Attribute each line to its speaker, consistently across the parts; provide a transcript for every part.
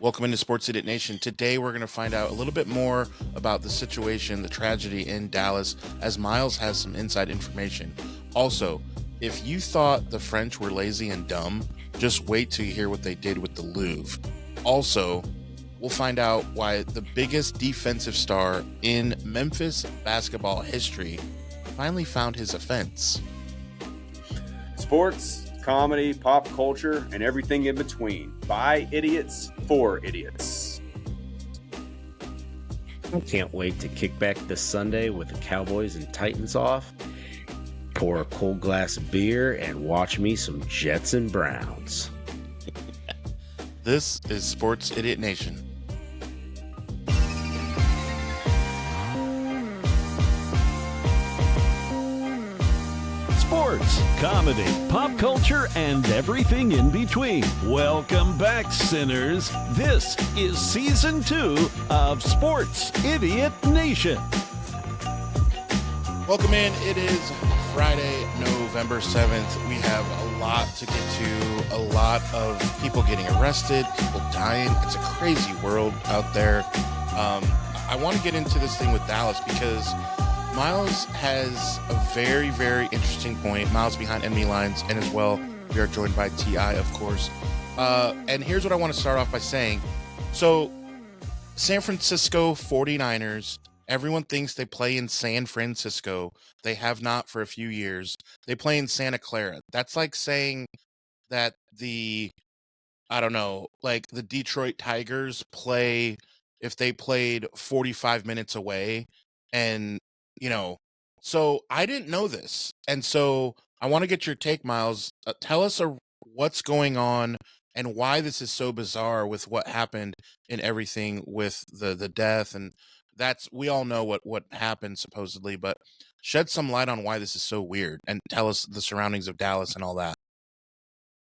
Speaker 1: Welcome into Sports Idiot Nation. Today we're going to find out a little bit more about the situation, the tragedy in Dallas, as Miles has some inside information. Also, if you thought the French were lazy and dumb, just wait till you hear what they did with the Louvre. Also, we'll find out why the biggest defensive star in Memphis basketball history finally found his offense.
Speaker 2: Sports, comedy, pop culture, and everything in between. By idiots, for idiots.
Speaker 3: I can't wait to kick back this Sunday with the Cowboys and Titans off, pour a cold glass of beer, and watch me some Jets and Browns.
Speaker 1: This is Sports Idiot Nation.
Speaker 4: Sports, comedy, pop culture, and everything in between. Welcome back, sinners. This is Season 2 of Sports Idiot Nation.
Speaker 1: Welcome in. It is Friday, November 7th. We have a lot to get to, a lot of people getting arrested, people dying. It's a crazy world out there. I want to get into this thing with Dallas because Miles has a very, very interesting point. Miles behind enemy lines, and as well, we are joined by T.I., of course. And here's what I want to start off by saying. So, San Francisco 49ers, everyone thinks they play in San Francisco. They have not for a few years. They play in Santa Clara. That's like saying that the Detroit Tigers play if they played 45 minutes away. And so I didn't know this. And so I want to get your take, Miles. Tell us what's going on and why this is so bizarre with what happened and everything with the death. And we all know what happened supposedly, but shed some light on why this is so weird and tell us the surroundings of Dallas and all that.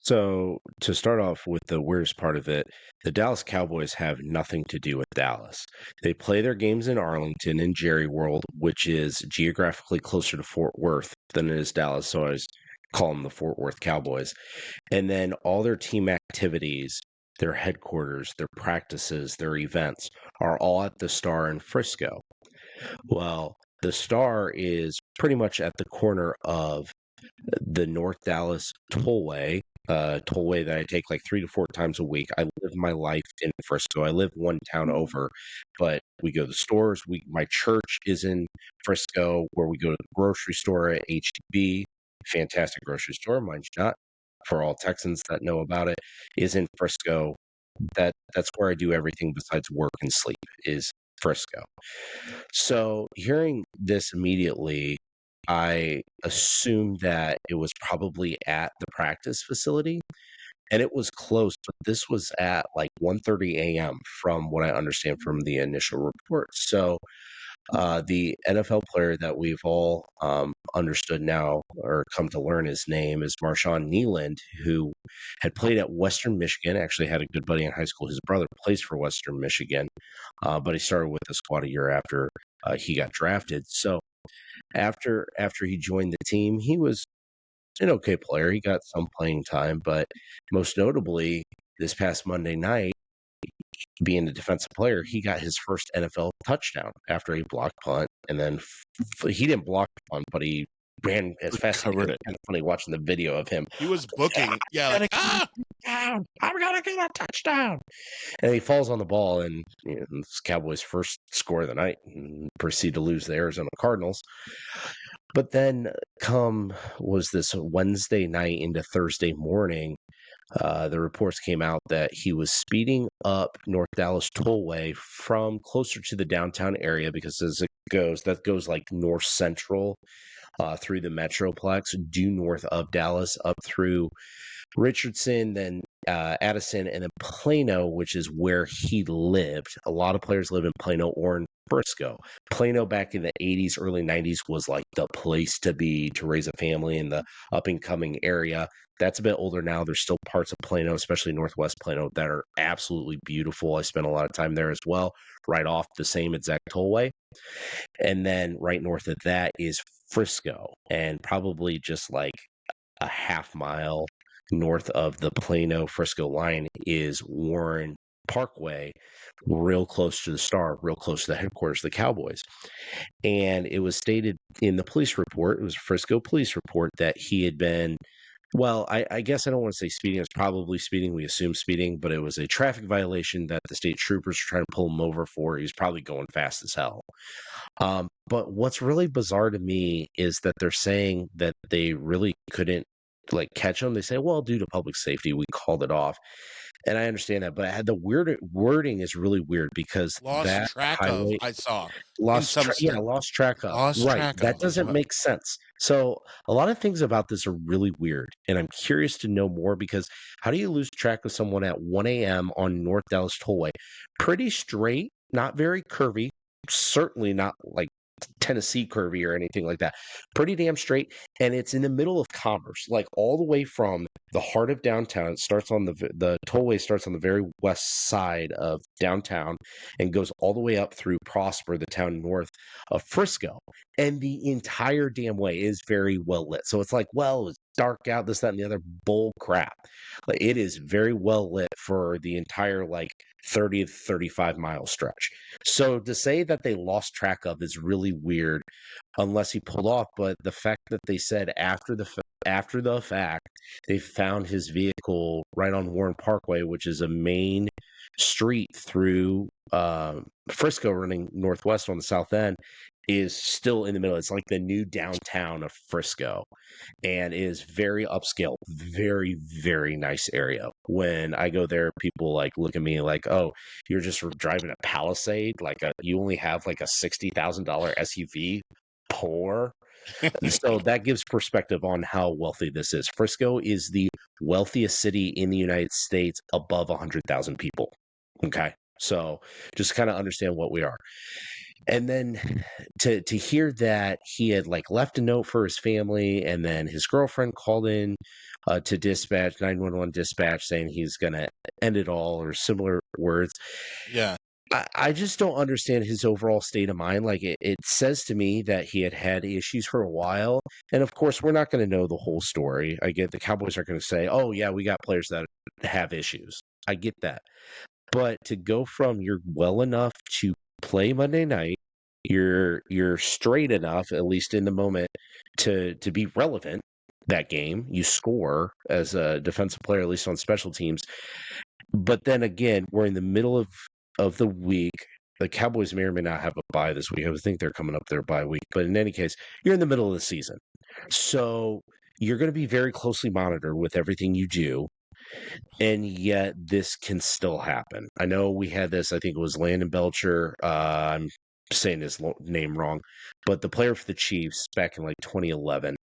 Speaker 3: So, to start off with the weirdest part of it, the Dallas Cowboys have nothing to do with Dallas. They play their games in Arlington in Jerry World, which is geographically closer to Fort Worth than it is Dallas. So I always call them the Fort Worth Cowboys. And then all their team activities, their headquarters, their practices, their events are all at the Star in Frisco. Well, the Star is pretty much at the corner of the North Dallas Tollway, tollway that I take like 3 to 4 times a week. I live my life in Frisco. I live one town over, but we go to the stores. My church is in Frisco, where we go to the grocery store at HEB. Fantastic grocery store, mine's not. For all Texans that know about it, is in Frisco. That's where I do everything besides work and sleep, is Frisco. So hearing this immediately, I assumed that it was probably at the practice facility, and it was close, but this was at like 1:30 a.m. from what I understand from the initial report. So the NFL player that we've all understood now or come to learn his name is Marshawn Kneeland, who had played at Western Michigan, actually had a good buddy in high school. His brother plays for Western Michigan, but he started with the squad a year after he got drafted. So after he joined the team, he was an okay player. He got some playing time, but most notably, this past Monday night, being a defensive player, he got his first NFL touchdown after a blocked punt, and then he didn't block the punt, but he ran as fast as he could. It's kind of funny watching the video of him.
Speaker 1: He was booking, I'm
Speaker 3: gonna get a touchdown, and he falls on the ball, and it's Cowboys' first score of the night, and proceed to lose the Arizona Cardinals. But then was this Wednesday night into Thursday morning, the reports came out that he was speeding up North Dallas Tollway from closer to the downtown area, because as it goes, that goes like north central through the Metroplex, due north of Dallas, up through Richardson, then Addison, and then Plano, which is where he lived. A lot of players live in Plano or in Frisco. Plano back in the 80s, early 90s was like the place to be to raise a family in the up-and-coming area. That's a bit older now. There's still parts of Plano, especially Northwest Plano, that are absolutely beautiful. I spent a lot of time there as well, right off the same exact tollway. And then right north of that is Frisco, and probably just like a half mile north of the Plano-Frisco line is Warren Parkway, real close to the Star, real close to the headquarters of the Cowboys. And it was stated in the police report, it was a Frisco police report, that he had been, well, I guess I don't want to say speeding. It was probably speeding. We assume speeding, but it was a traffic violation that the state troopers were trying to pull him over for. He was probably going fast as hell. But what's really bizarre to me is that they're saying that they really couldn't like catch him. They say, well, due to public safety, we called it off. And I understand that, but I had the weird wording is really weird because
Speaker 1: Lost
Speaker 3: that
Speaker 1: track of,
Speaker 3: highway
Speaker 1: I saw.
Speaker 3: lost
Speaker 1: some
Speaker 3: yeah, lost track of.
Speaker 1: Lost
Speaker 3: Right.
Speaker 1: track
Speaker 3: That
Speaker 1: of is
Speaker 3: doesn't
Speaker 1: what.
Speaker 3: make sense. So a lot of things about this are really weird. And I'm curious to know more because how do you lose track of someone at 1 a.m. on North Dallas Tollway? Pretty straight, not very curvy, certainly not like Tennessee curvy or anything like that. Pretty damn straight, and it's in the middle of commerce, like all the way from the heart of downtown. It starts on the tollway starts on the very west side of downtown and goes all the way up through Prosper, the town north of Frisco, and the entire damn way is very well lit. So it's like, well, it's dark out, this, that, and the other bull crap. Like it is very well lit for the entire like 30 to 35 mile stretch. So to say that they lost track of is really weird unless he pulled off. But the fact that they said after the fact, they found his vehicle right on Warren Parkway, which is a main street through Frisco running northwest on the south end, is still in the middle. It's like the new downtown of Frisco and is very upscale, very, very nice area. When I go there, people like look at me like, oh, you're just driving a Palisade, you only have like a $60,000 SUV. Poor. So that gives perspective on how wealthy this is. Frisco is the wealthiest city in the United States above 100,000 people. Okay. So just kind of understand what we are. And then to hear that he had like left a note for his family, and then his girlfriend called in to dispatch 911 dispatch saying he's gonna end it all or similar words.
Speaker 1: Yeah.
Speaker 3: I just don't understand his overall state of mind. Like it says to me that he had issues for a while, and of course we're not going to know the whole story. I get the Cowboys aren't going to say, "Oh yeah, we got players that have issues." I get that, but to go from you're well enough to play Monday night, you're straight enough, at least in the moment, to be relevant that game. You score as a defensive player, at least on special teams. But then again, we're in the middle of the week. The Cowboys may or may not have a bye this week. I would think they're coming up their bye week. But in any case, you're in the middle of the season. So you're going to be very closely monitored with everything you do. And yet this can still happen. I know we had this, I think it was Landon Belcher. I'm saying his name wrong, but the player for the Chiefs back in like 2011,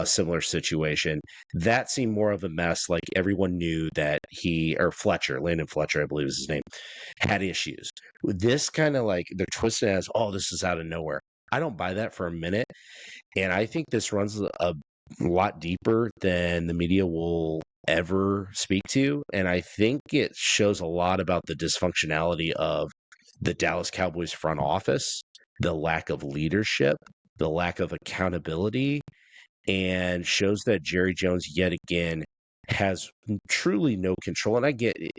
Speaker 3: similar situation. That seemed more of a mess. Like everyone knew that Landon Fletcher, I believe is his name, had issues. This kind of like they're twisting it as, oh, this is out of nowhere. I don't buy that for a minute. And I think this runs a lot deeper than the media will ever speak to. And I think it shows a lot about the dysfunctionality of the Dallas Cowboys front office, the lack of leadership, the lack of accountability, and shows that Jerry Jones yet again has truly no control. And I get it.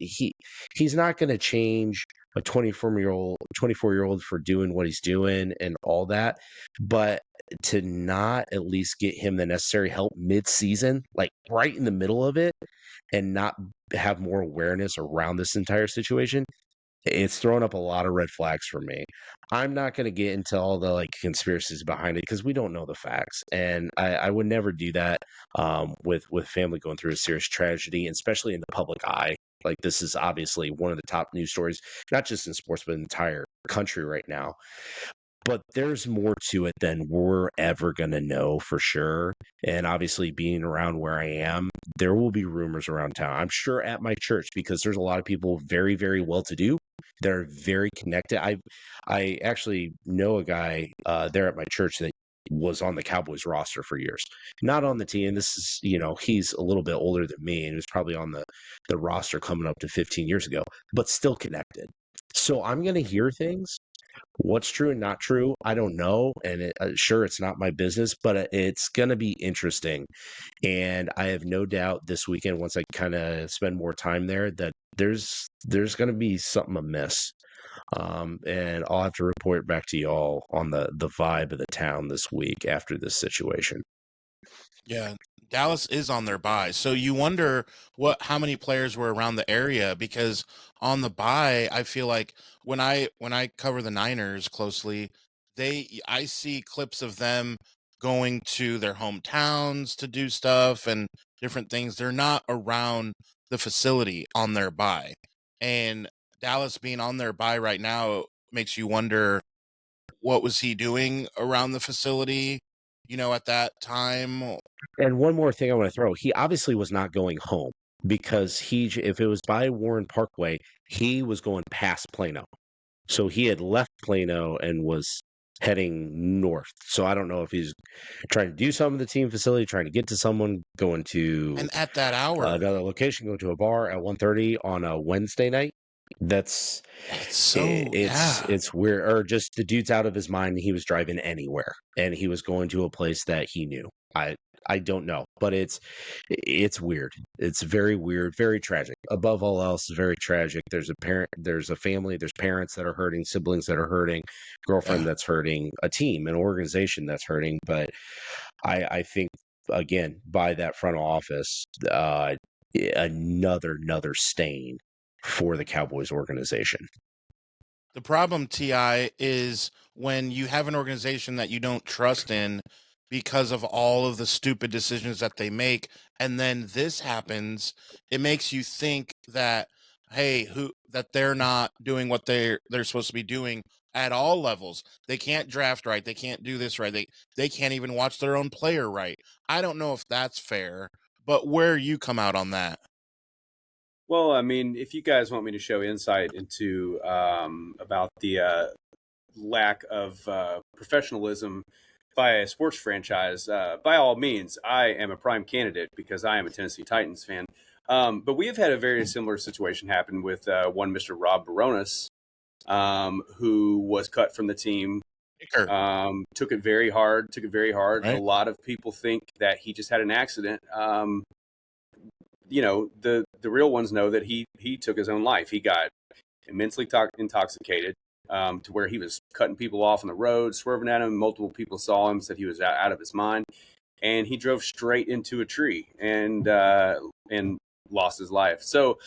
Speaker 3: He's not going to change a 24-year-old for doing what he's doing and all that, but to not at least get him the necessary help mid-season, like right in the middle of it, and not have more awareness around this entire situation, it's thrown up a lot of red flags for me. I'm not going to get into all the like conspiracies behind it because we don't know the facts, and I would never do that with family going through a serious tragedy, and especially in the public eye. Like this is obviously one of the top news stories, not just in sports but in the entire country right now. But there's more to it than we're ever going to know for sure. And obviously, being around where I am, there will be rumors around town. I'm sure at my church, because there's a lot of people very, very well to do. They're very connected. I actually know a guy there at my church that was on the Cowboys roster for years. Not on the team. This is, he's a little bit older than me and was probably on the roster coming up to 15 years ago, but still connected. So I'm going to hear things. What's true and not true, I don't know. And sure, it's not my business, but it's going to be interesting. And I have no doubt this weekend, once I kind of spend more time there, that there's going to be something amiss. And I'll have to report back to y'all on the vibe of the town this week after this situation.
Speaker 1: Yeah, Dallas is on their bye. So you wonder how many players were around the area, because on the bye, I feel like when I cover the Niners closely, I see clips of them going to their hometowns to do stuff and different things. They're not around the facility on their bye. And Dallas being on their bye right now makes you wonder, what was he doing around the facility, at that time?
Speaker 3: And one more thing I want to throw, he obviously was not going home because if it was by Warren Parkway, he was going past Plano. So he had left Plano and was heading north. So I don't know if he's trying to do something at the team facility, trying to get to someone, going to
Speaker 1: And at that hour,
Speaker 3: another location, going to a bar at 1:30 on a Wednesday night. That's
Speaker 1: it's so, yeah.
Speaker 3: it's weird. Or just the dude's out of his mind. He was driving anywhere and he was going to a place that he knew. I don't know, but it's weird. It's very weird, very tragic. Above all else, very tragic. There's a family, there's parents that are hurting, siblings that are hurting, girlfriend
Speaker 1: Yeah.
Speaker 3: that's hurting, a team, an organization that's hurting. But I think, again, by that front office, another stain for the Cowboys organization.
Speaker 1: The problem, TI, is when you have an organization that you don't trust in because of all of the stupid decisions that they make, and then this happens, it makes you think that, hey, that they're not doing what they're supposed to be doing at all levels. They can't draft right. They can't do this right. They can't even watch their own player right. I don't know if that's fair, but where you come out on that?
Speaker 2: Well, I mean, if you guys want me to show insight into about the lack of professionalism by a sports franchise, by all means, I am a prime candidate because I am a Tennessee Titans fan. But we have had a very similar situation happen with one Mr. Rob Baronis, who was cut from the team. Took it very hard.
Speaker 1: Right.
Speaker 2: A lot of people think that he just had an accident. The real ones know that he took his own life. He got immensely intoxicated to where he was cutting people off on the road, swerving at him. Multiple people saw him, said he was out of his mind, and he drove straight into a tree and lost his life. So,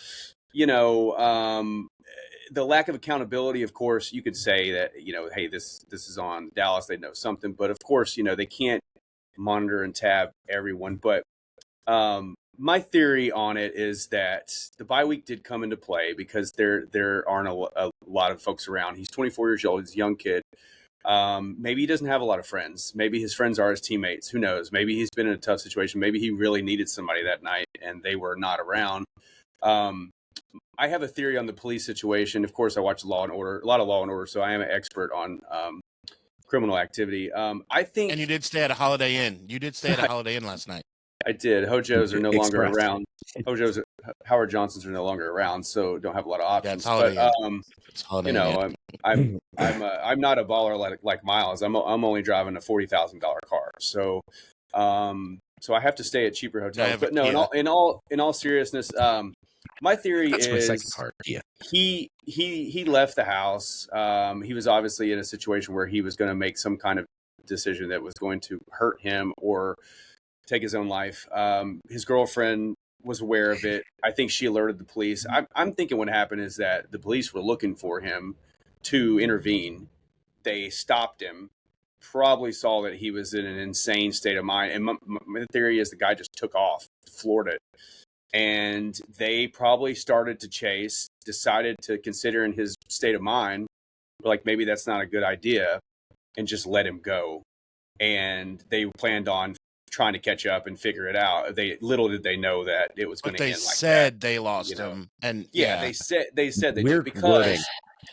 Speaker 2: the lack of accountability, of course, you could say that, hey, this is on Dallas. They know something, but of course, they can't monitor and tab everyone. But my theory on it is that the bye week did come into play because there aren't a lot of folks around. He's 24 years old. He's a young kid. Maybe he doesn't have a lot of friends. Maybe his friends are his teammates. Who knows? Maybe he's been in a tough situation. Maybe he really needed somebody that night and they were not around. I have a theory on the police situation. Of course, I watch a lot of Law and Order, so I am an expert on criminal activity. I think.
Speaker 1: And you did stay at a Holiday Inn. You did stay at a Holiday Inn last night.
Speaker 2: I did. Hojo's are no longer
Speaker 3: Express.
Speaker 2: around. Howard Johnson's are no longer around, so don't have a lot of options.
Speaker 1: Yeah, it's Holiday Inn. It's Holiday Inn.
Speaker 2: I'm not a baller like Miles. I'm only driving a $40,000 car, so I have to stay at cheaper hotels. But no, in all seriousness, my theory
Speaker 3: That's my
Speaker 2: is
Speaker 3: second part. Yeah.
Speaker 2: He left the house. He was obviously in a situation where he was going to make some kind of decision that was going to hurt him or take his own life. His girlfriend was aware of it. I think she alerted the police. I'm thinking what happened is that the police were looking for him to intervene. They stopped him, probably saw that he was in an insane state of mind. And my theory is the guy just took off, floored it. And they probably started to chase, decided to consider in his state of mind, like maybe that's not a good idea, and just let him go. And they planned on trying to catch up and figure it out. Little did they know that it was going to end like that.
Speaker 1: They said they lost him, and
Speaker 2: they said they
Speaker 3: Weird
Speaker 2: did because
Speaker 3: wording.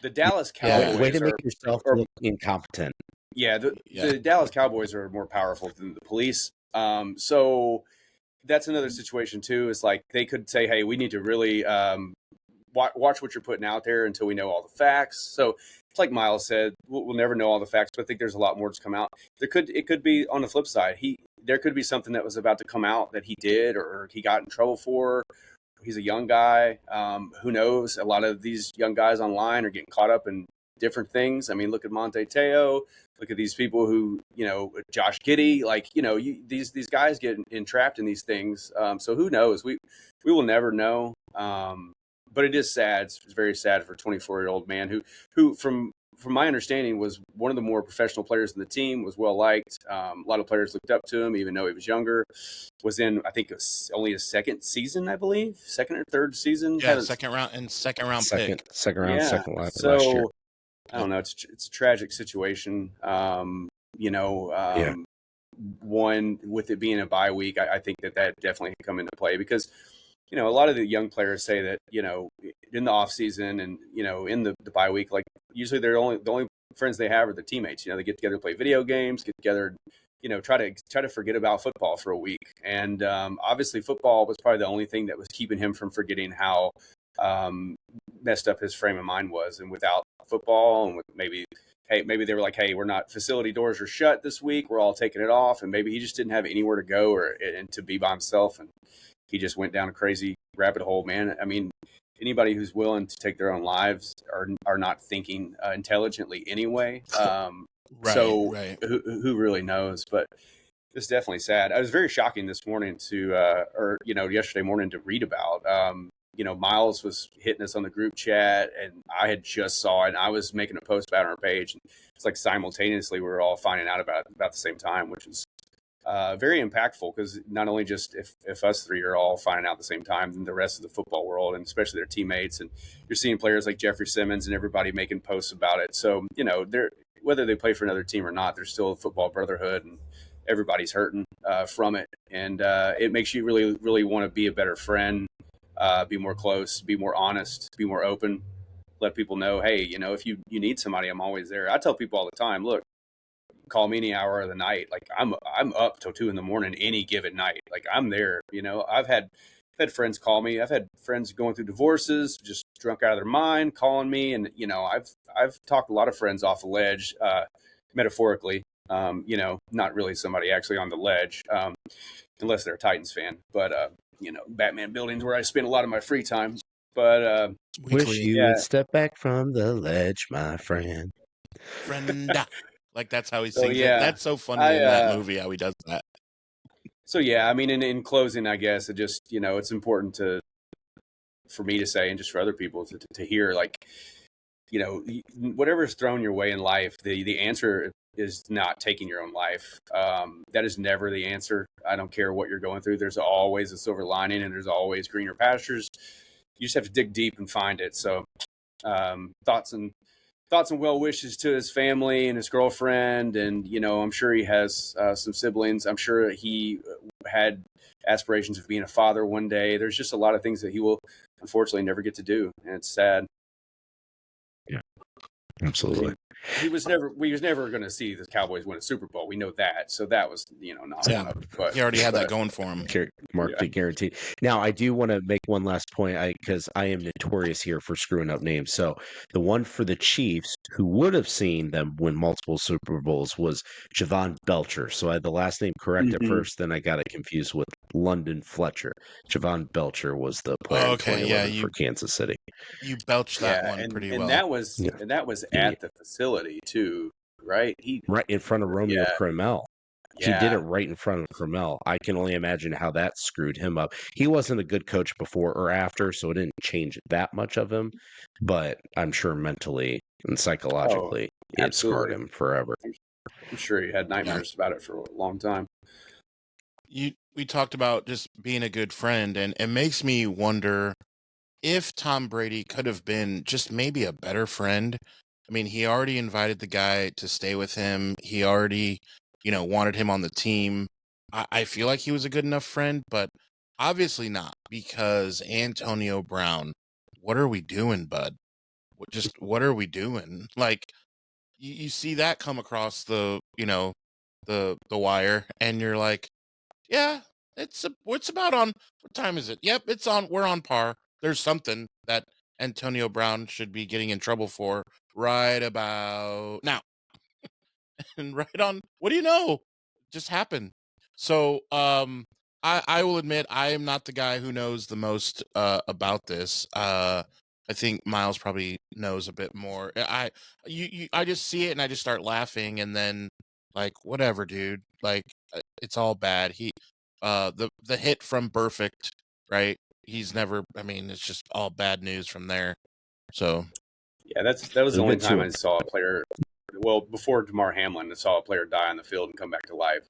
Speaker 2: The Dallas Cowboys
Speaker 3: Way to make yourself look incompetent.
Speaker 2: Yeah, the Dallas Cowboys are more powerful than the police. So that's another situation too. Is like they could say, hey, we need to really watch what you're putting out there until we know all the facts. So it's like Miles said, we'll never know all the facts, but I think there's a lot more to come out. It could be on the flip side. There could be something that was about to come out that he did or he got in trouble for. He's a young guy. Who knows? A lot of these young guys online are getting caught up in different things. I mean, look at Monte Teo. Look at these people who, Josh Giddey. Like, these guys get entrapped in these things. So who knows? We will never know. But it is sad. It's very sad for a 24-year-old man who from my understanding was one of the more professional players in the team, was well liked. A lot of players looked up to him, even though he was younger. Was in, I think, it was only his second season, I believe, second or third season.
Speaker 1: Yeah, second round pick.
Speaker 3: Second round,
Speaker 2: Yeah.
Speaker 3: second last
Speaker 2: So
Speaker 3: year.
Speaker 2: I don't know. It's a tragic situation. One, with it being a bye week, I think that definitely can come into play because, a lot of the young players say that, in the off season and, in the bye week, like usually the only friends they have are their teammates. They get together, play video games, get together, try to forget about football for a week. And obviously football was probably the only thing that was keeping him from forgetting how messed up his frame of mind was. And without football and with maybe they were like, hey, we're not, facility doors are shut this week, we're all taking it off. And maybe he just didn't have anywhere to go and to be by himself. And he just went down a crazy rabbit hole, man. I mean, anybody who's willing to take their own lives are not thinking intelligently anyway.
Speaker 1: Right.
Speaker 2: Who really knows? But it's definitely sad. It was very shocking this morning yesterday morning to read about. Miles was hitting us on the group chat, and I had just saw it. And I was making a post about it on our page. And it's like simultaneously we were all finding out about it about the same time, which is very impactful because not only just if us three are all finding out at the same time, then the rest of the football world and especially their teammates, and you're seeing players like Jeffrey Simmons and everybody making posts about it. So they're, whether they play for another team or not, there's still a football brotherhood, and everybody's hurting from it. And it makes you really, really want to be a better friend, be more close, be more honest, be more open, let people know, hey, if you need somebody, I'm always there. I tell people all the time, look, call me any hour of the night. Like I'm up till 2 a.m. any given night. Like I'm there. I've had friends call me. I've had friends going through divorces, just drunk out of their mind, calling me, and I've talked a lot of friends off the ledge, metaphorically. Not really somebody actually on the ledge, unless they're a Titans fan. But Batman buildings where I spend a lot of my free time. But
Speaker 3: wish you would step back from the ledge, my friend.
Speaker 1: Like that's how he sings it. That's so funny in that movie how he does that.
Speaker 2: So yeah, I mean, in closing, I guess it just it's important for me to say, and just for other people to hear, like whatever's thrown your way in life, the answer is not taking your own life. That is never the answer. I don't care what you're going through. There's always a silver lining, and there's always greener pastures. You just have to dig deep and find it. So thoughts and well wishes to his family and his girlfriend. And, I'm sure he has some siblings. I'm sure he had aspirations of being a father one day. There's just a lot of things that he will unfortunately never get to do. And it's sad.
Speaker 3: Yeah, absolutely.
Speaker 2: We was never going to see the Cowboys win a Super Bowl. We know that. So that was, not enough. But
Speaker 1: he already had that going for him.
Speaker 3: Guaranteed. Now, I do want to make one last point because I am notorious here for screwing up names. So the one for the Chiefs who would have seen them win multiple Super Bowls was Javon Belcher. So I had the last name correct at first, then I got it confused with London Fletcher. Javon Belcher was the player in 2011 for Kansas City.
Speaker 1: You belched that one pretty well.
Speaker 2: And that was at the facility too, right?
Speaker 3: Right in front of Romeo Cromwell.
Speaker 2: Yeah.
Speaker 3: He did it right in front of Cromwell. I can only imagine how that screwed him up. He wasn't a good coach before or after, so it didn't change that much of him. But I'm sure mentally and psychologically, it scarred him forever.
Speaker 2: I'm sure he had nightmares about it for a long time.
Speaker 1: We talked about just being a good friend, and it makes me wonder if Tom Brady could have been just maybe a better friend. I mean, he already invited the guy to stay with him. He already, wanted him on the team. I feel like he was a good enough friend, but obviously not, because Antonio Brown, what are we doing, bud? What are we doing? Like, you see that come across the wire, and you're like, yeah, it's about on, what time is it? Yep, it's on, we're on par. There's something that Antonio Brown should be getting in trouble for right about now. And right on, what do you know? Just happened. So I will admit I am not the guy who knows the most about this. I think Miles probably knows a bit more. I just see it and I just start laughing, and then like, whatever, dude. Like, it's all bad. The hit from Perfect, right? He's never, I mean, it's just all bad news from there. So
Speaker 2: Yeah, that was the
Speaker 3: We'll
Speaker 2: only
Speaker 3: get to
Speaker 2: time
Speaker 3: it.
Speaker 2: I saw a player. Well, before Damar Hamlin, I saw a player die on the field and come back to life.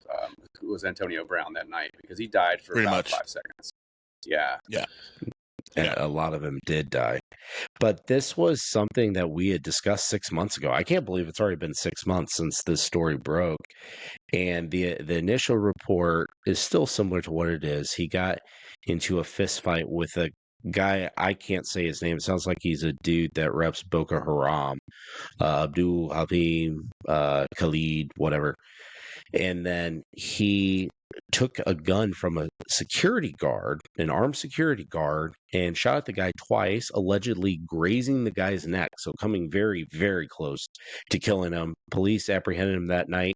Speaker 2: It was Antonio Brown that night because he died for
Speaker 1: pretty
Speaker 2: about
Speaker 1: much.
Speaker 2: 5 seconds. Yeah,
Speaker 1: Yeah.
Speaker 3: And
Speaker 1: Yeah.
Speaker 3: a lot of them did die. But this was something that we had discussed 6 months ago. I can't believe it's already been 6 months since this story broke. And the initial report is still similar to what it is. He got into a fist fight with a guy. I can't say his name. It sounds like he's a dude that reps Boko Haram, Abdul Habib, Khalid, whatever. And then he took a gun from a security guard, an armed security guard, and shot at the guy twice, allegedly grazing the guy's neck. So coming very, very close to killing him. Police apprehended him that night.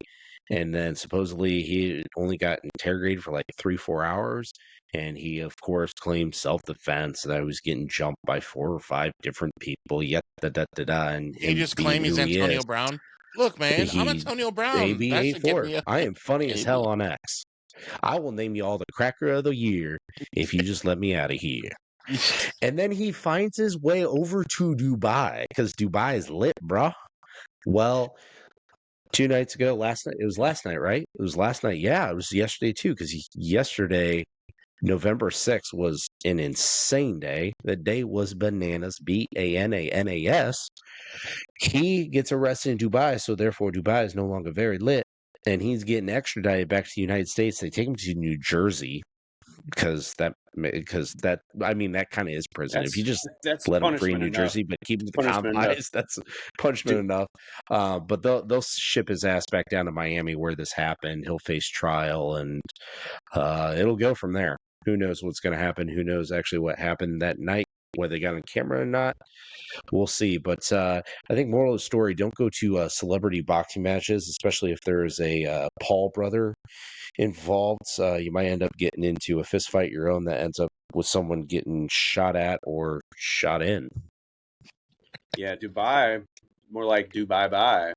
Speaker 3: And then supposedly he only got interrogated for like 3-4 hours. And he, of course, claimed self-defense, that he was getting jumped by 4 or 5 different people. Yet, and
Speaker 1: He
Speaker 3: him
Speaker 1: just
Speaker 3: being
Speaker 1: claimed he's
Speaker 3: who he is.
Speaker 1: Antonio Brown. Look, man, I'm
Speaker 3: He
Speaker 1: Antonio Brown. That should get
Speaker 3: AB84.
Speaker 1: me a
Speaker 3: I am funny as hell
Speaker 1: AB.
Speaker 3: on X. I will name you all the cracker of the year if you just let me out of here. And then he finds his way over to Dubai because Dubai is lit, bruh. Well, 2 nights ago, last night, it was last night, right? It was last night. Yeah, it was yesterday too, because yesterday, November 6th, was an insane day. The day was bananas, BANANAS. He gets arrested in Dubai, so therefore Dubai is no longer very lit, and he's getting extradited back to the United States. They take him to New Jersey because that I mean, that kind of is prison. If you just
Speaker 2: that's
Speaker 3: let him free in
Speaker 2: punishment
Speaker 3: New
Speaker 2: enough.
Speaker 3: Jersey, but keep him to the
Speaker 2: Punishment enough.
Speaker 3: confines, that's punishment enough. But they'll ship his ass back down to Miami where this happened. He'll face trial, and it'll go from there. Who knows what's going to happen? Who knows actually what happened that night? Whether they got on camera or not, we'll see. But I think moral of the story: don't go to celebrity boxing matches, especially if there is a Paul brother involved. You might end up getting into a fist fight your own that ends up with someone getting shot at or shot in.
Speaker 2: Yeah, Dubai, more like Dubai bye.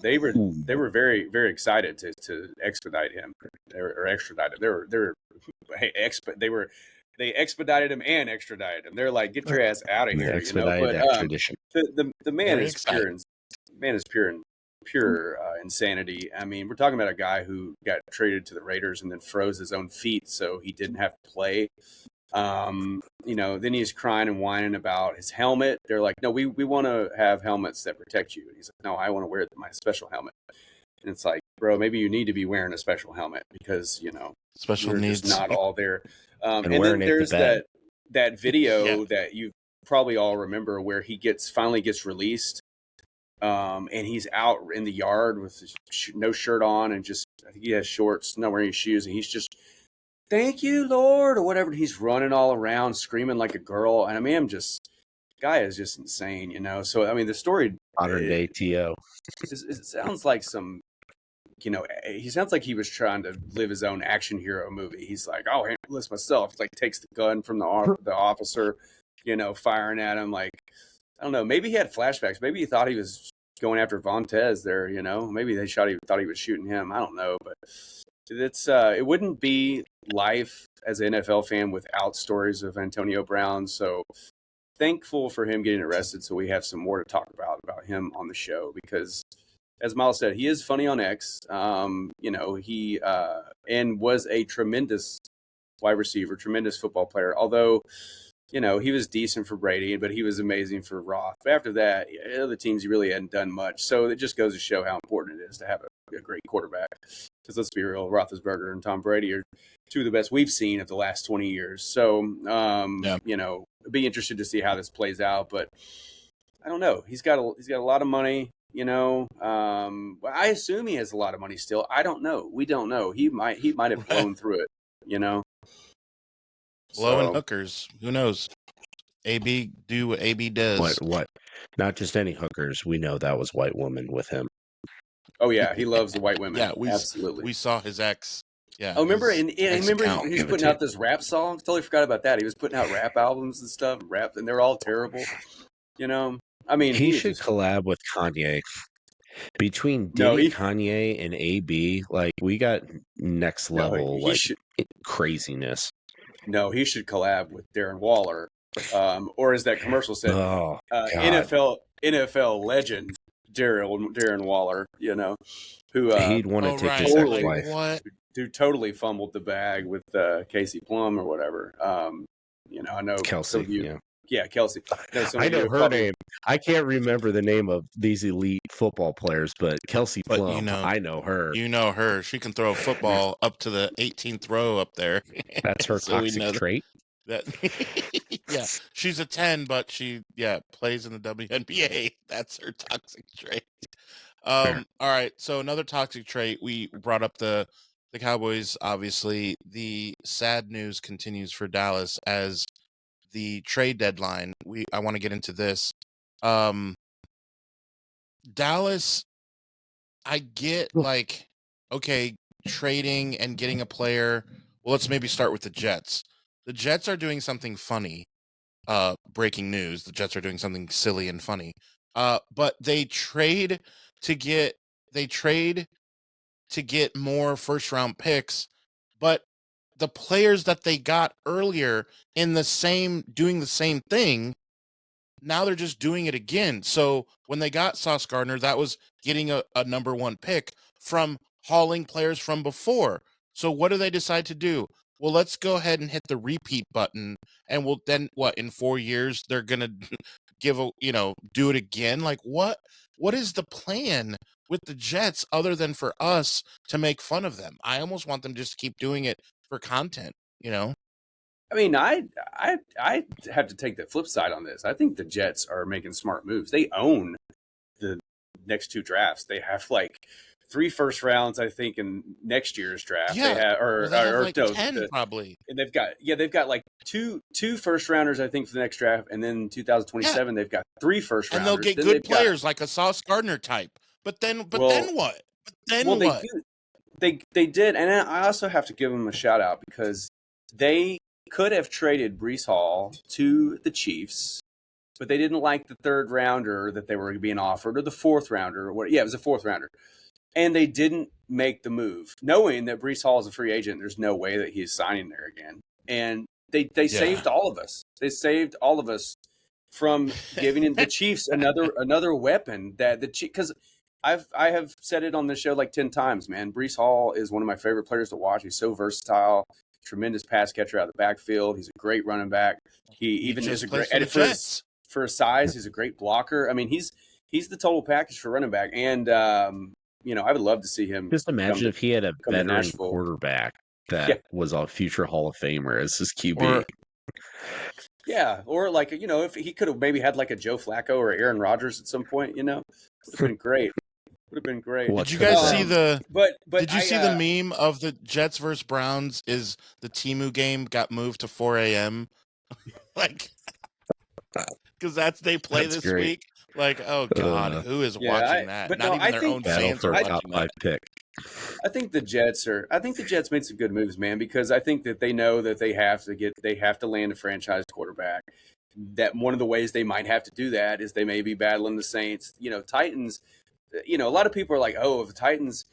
Speaker 2: They were very, very excited to expedite him or extradite him. They expedited him and extradited him. They're like, get your ass out of here, you know.
Speaker 3: Expedited
Speaker 2: But
Speaker 3: extradition.
Speaker 2: the man
Speaker 1: Very
Speaker 2: is pure insanity. I mean, we're talking about a guy who got traded to the Raiders and then froze his own feet so he didn't have to play. You know, then he's crying and whining about his helmet. They're like, no, we want to have helmets that protect you. And he's like, no, I want to wear my special helmet. And it's like, bro, maybe you need to be wearing a special helmet because, you know,
Speaker 1: Special
Speaker 2: we're
Speaker 1: needs.
Speaker 2: just not all there. And
Speaker 3: wearing
Speaker 2: then
Speaker 3: it
Speaker 2: there's
Speaker 3: to bed.
Speaker 2: that video
Speaker 1: Yeah.
Speaker 2: that you probably all remember where he finally gets released. And he's out in the yard with no shirt on and just, I think he has shorts, not wearing any shoes. And he's just, thank you, Lord, or whatever. And he's running all around screaming like a girl. And I mean, guy is just insane, you know? So, I mean, the story.
Speaker 3: Modern day TO.
Speaker 2: It sounds like some, you know, he sounds like he was trying to live his own action hero movie. He's like, I'll handle this myself. It's like takes the gun from the officer, you know, firing at him. Like, I don't know. Maybe he had flashbacks. Maybe he thought he was going after Vontez there, you know. Maybe they thought he was shooting him. I don't know. But it's it wouldn't be life as an NFL fan without stories of Antonio Brown. So thankful for him getting arrested so we have some more to talk about him on the show because, as Miles said, he is funny on X. You know, he and was a tremendous wide receiver, tremendous football player. Although, you know, he was decent for Brady, but he was amazing for Roth. But after that, other teams, he really hadn't done much. So it just goes to show how important it is to have a great quarterback. Because let's be real, Roethlisberger and Tom Brady are two of the best we've seen of the last 20 years. So, you know, be interested to see how this plays out. But I don't know. He's got a lot of money. You know, I assume he has a lot of money still. I don't know. We don't know. He might have blown through it. You know,
Speaker 1: Blowing hookers. Who knows? AB do what AB does.
Speaker 3: What? Not just any hookers. We know that was white woman with him.
Speaker 2: Oh yeah, he loves the white women.
Speaker 1: Yeah,
Speaker 2: Absolutely.
Speaker 1: we saw his ex. Yeah.
Speaker 2: Oh, remember?
Speaker 1: his
Speaker 2: And
Speaker 1: ex
Speaker 2: remember,
Speaker 1: account.
Speaker 2: he was putting out this rap song. Totally forgot about that. He was putting out rap albums and stuff, and they're all terrible. You know, I mean,
Speaker 3: He
Speaker 2: he
Speaker 3: should
Speaker 2: just
Speaker 3: collab with Kanye. Between
Speaker 2: no,
Speaker 3: Diddy,
Speaker 2: he
Speaker 3: Kanye, and AB, like we got next
Speaker 2: no,
Speaker 3: level
Speaker 2: he
Speaker 3: like
Speaker 2: should
Speaker 3: craziness.
Speaker 2: no, he should collab with Darren Waller, or as that commercial said,
Speaker 3: Oh God,
Speaker 2: NFL legend Darren Waller. You know, who
Speaker 3: he'd want to
Speaker 1: Oh,
Speaker 3: take
Speaker 1: right.
Speaker 3: his
Speaker 2: totally
Speaker 1: Like,
Speaker 3: ex-wife.
Speaker 1: what?
Speaker 2: who totally fumbled the bag with Casey Plum or whatever. You know, I know some
Speaker 3: Kelsey,
Speaker 2: of you.
Speaker 3: yeah.
Speaker 2: Yeah, Kelsey.
Speaker 3: I know her name. I can't remember the name of these elite football players, but Kelsey
Speaker 1: But
Speaker 3: Plum, I know her.
Speaker 1: You know her. She can throw a football up to the 18th row up there.
Speaker 3: That's her
Speaker 1: So we
Speaker 3: toxic
Speaker 1: know
Speaker 3: trait.
Speaker 1: that. Yeah, she's a 10, but she plays in the WNBA. That's her toxic trait. All right. So another toxic trait. We brought up the Cowboys. Obviously, the sad news continues for Dallas as the trade deadline. I want to get into this. Dallas, I get like, okay, trading and getting a player. Well, let's maybe start with the Jets. The Jets are doing something funny. Breaking news: the Jets are doing something silly and funny. But they trade to get more first round picks, but the players that they got earlier doing the same thing, now they're just doing it again. So when they got Sauce Gardner, that was getting a number one pick from hauling players from before. So what do they decide to do? Well, let's go ahead and hit the repeat button, and we'll then in 4 years they're gonna do it again. Like what is the plan with the Jets other than for us to make fun of them? I almost want them just to keep doing it for content,
Speaker 2: I mean, I have to take the flip side on this. I think the Jets are making smart moves. They own the next two drafts. They have like 3 first rounds, I think, in next year's draft.
Speaker 1: Yeah,
Speaker 2: they have, or
Speaker 1: like
Speaker 2: no,
Speaker 1: 10 probably.
Speaker 2: And they've got like two first rounders, I think, for the next draft, and then 2027 they've got 3 first rounders,
Speaker 1: and they'll get
Speaker 2: then
Speaker 1: good players like a Sauce Gardner type. But then what? What?
Speaker 2: They did, and I also have to give them a shout out because they could have traded Breece Hall to the Chiefs, but they didn't like the 3rd rounder that they were being offered, or the 4th rounder, or what? Yeah, it was a 4th rounder, and they didn't make the move, knowing that Breece Hall is a free agent. There's no way that he's signing there again, and they saved all of us. They saved all of us from giving the Chiefs another weapon that because I have said it on this show like 10 times, man. Breece Hall is one of my favorite players to watch. He's so versatile, tremendous pass catcher out of the backfield. He's a great running back. He even is a great for his size. He's a great blocker. I mean, he's the total package for running back. And I would love to see him.
Speaker 3: Just imagine if he had a veteran quarterback that was a future Hall of Famer as his QB.
Speaker 2: Or like, if he could have maybe had like a Joe Flacco or Aaron Rodgers at some point, would have been great. Would have been great.
Speaker 1: Did you guys see the?
Speaker 2: But
Speaker 1: did you see the meme of the Jets versus Browns? Is the Temu game got moved to 4 a.m. like, because they play this week. Like, oh god, who is watching that?
Speaker 2: But
Speaker 1: not even their own fans are watching that.
Speaker 3: Pick.
Speaker 2: I think the Jets made some good moves, man, because I think that they know that they have to land a franchise quarterback. That one of the ways they might have to do that is they may be battling the Saints. Titans. A lot of people are like, oh, if the Titans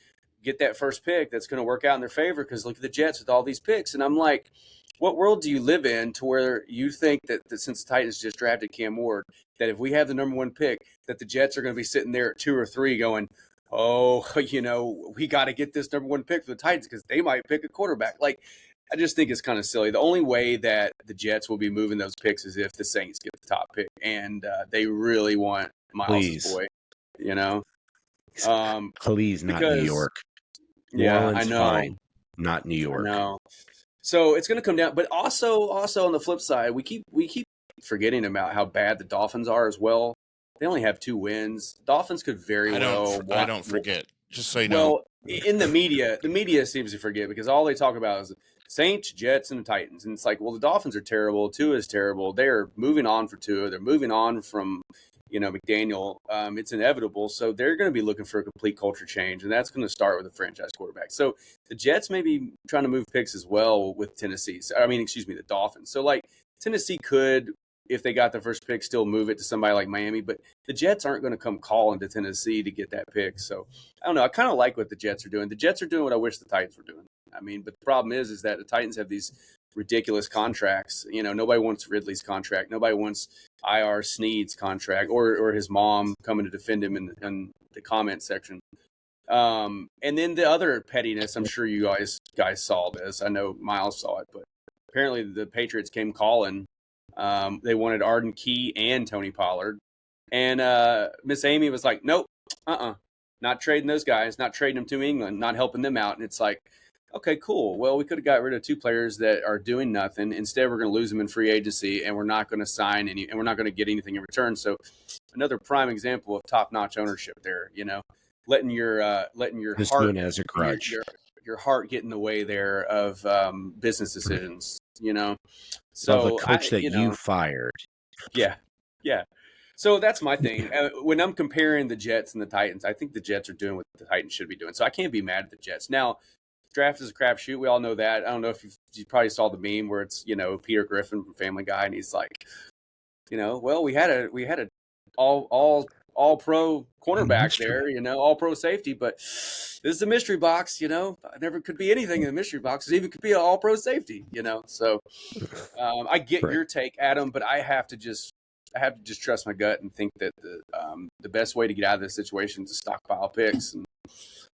Speaker 2: get that first pick, that's going to work out in their favor because look at the Jets with all these picks. And I'm like, what world do you live in to where you think that since the Titans just drafted Cam Ward, that if we have the number 1 pick, that the Jets are going to be sitting there at 2 or 3 going, oh, we got to get this number 1 pick for the Titans because they might pick a quarterback. Like, I just think it's kind of silly. The only way that the Jets will be moving those picks is if the Saints get the top pick, and they really want Miles' boy,
Speaker 3: Please, not New York.
Speaker 2: Yeah,
Speaker 3: Orleans,
Speaker 2: I know.
Speaker 3: Fine, not New York.
Speaker 2: No. So it's going to come down, but also on the flip side, we keep forgetting about how bad the Dolphins are as well. They only have 2 wins. Dolphins could very well.
Speaker 1: I don't forget. Just so you know.
Speaker 2: Well, in the media seems to forget because all they talk about is Saints, Jets, and the Titans. And it's like, well, the Dolphins are terrible. Tua is terrible. They're moving on for Tua. They're moving on from, McDaniel. It's inevitable. So they're going to be looking for a complete culture change, and that's going to start with a franchise quarterback. So the Jets may be trying to move picks as well with Tennessee. The Dolphins. So, like, Tennessee could, if they got the first pick, still move it to somebody like Miami. But the Jets aren't going to come calling to Tennessee to get that pick. So, I don't know. I kind of like what the Jets are doing. The Jets are doing what I wish the Titans were doing. But the problem is that the Titans have these ridiculous contracts. Nobody wants Ridley's contract. Nobody wants IR Snead's contract or his mom coming to defend him in the comment section. And then the other pettiness, I'm sure you guys saw this. I know Miles saw it, but apparently the Patriots came calling. They wanted Arden Key and Tony Pollard. And Miss Amy was like, nope, not trading those guys, not trading them to England, not helping them out. And it's like, okay, cool. Well, we could have got rid of two players that are doing nothing. Instead, we're going to lose them in free agency, and we're not going to sign any, and we're not going to get anything in return. So, another prime example of top-notch ownership there. Letting your
Speaker 3: Just
Speaker 2: heart
Speaker 3: doing it as a grudge.
Speaker 2: your heart get in the way there of business decisions. So
Speaker 3: of a coach that you fired.
Speaker 2: Yeah. So that's my thing. When I'm comparing the Jets and the Titans, I think the Jets are doing what the Titans should be doing. So I can't be mad at the Jets. Now, draft is a crapshoot. We all know that. I don't know if you probably saw the meme where it's, Peter Griffin from Family Guy, and he's like, well, we had a all pro cornerback there, all pro safety, but this is a mystery box, never could be anything in the mystery box. It even could be an all pro safety, So I get your take, Adam, but I have to just trust my gut and think that the best way to get out of this situation is to stockpile picks. And,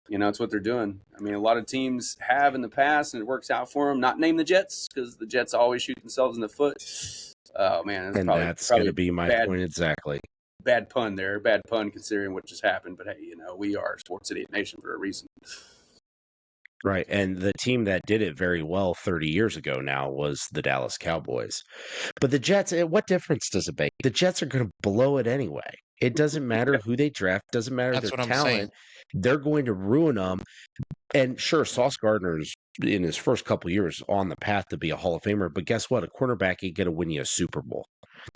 Speaker 2: it's what they're doing. A lot of teams have in the past, and it works out for them. Not name the Jets, because the Jets always shoot themselves in the foot. Oh, man.
Speaker 3: That's going to be my point exactly.
Speaker 2: Bad pun there. Bad pun considering what just happened. But, hey, we are Sports Idiot Nation for a reason.
Speaker 3: Right. And the team that did it very well 30 years ago now was the Dallas Cowboys. But the Jets, what difference does it make? The Jets are going to blow it anyway. It doesn't matter who they draft. Doesn't matter their talent. They're going to ruin them. And sure, Sauce Gardner's in his first couple of years on the path to be a Hall of Famer. But guess what? A quarterback ain't going to win you a Super Bowl.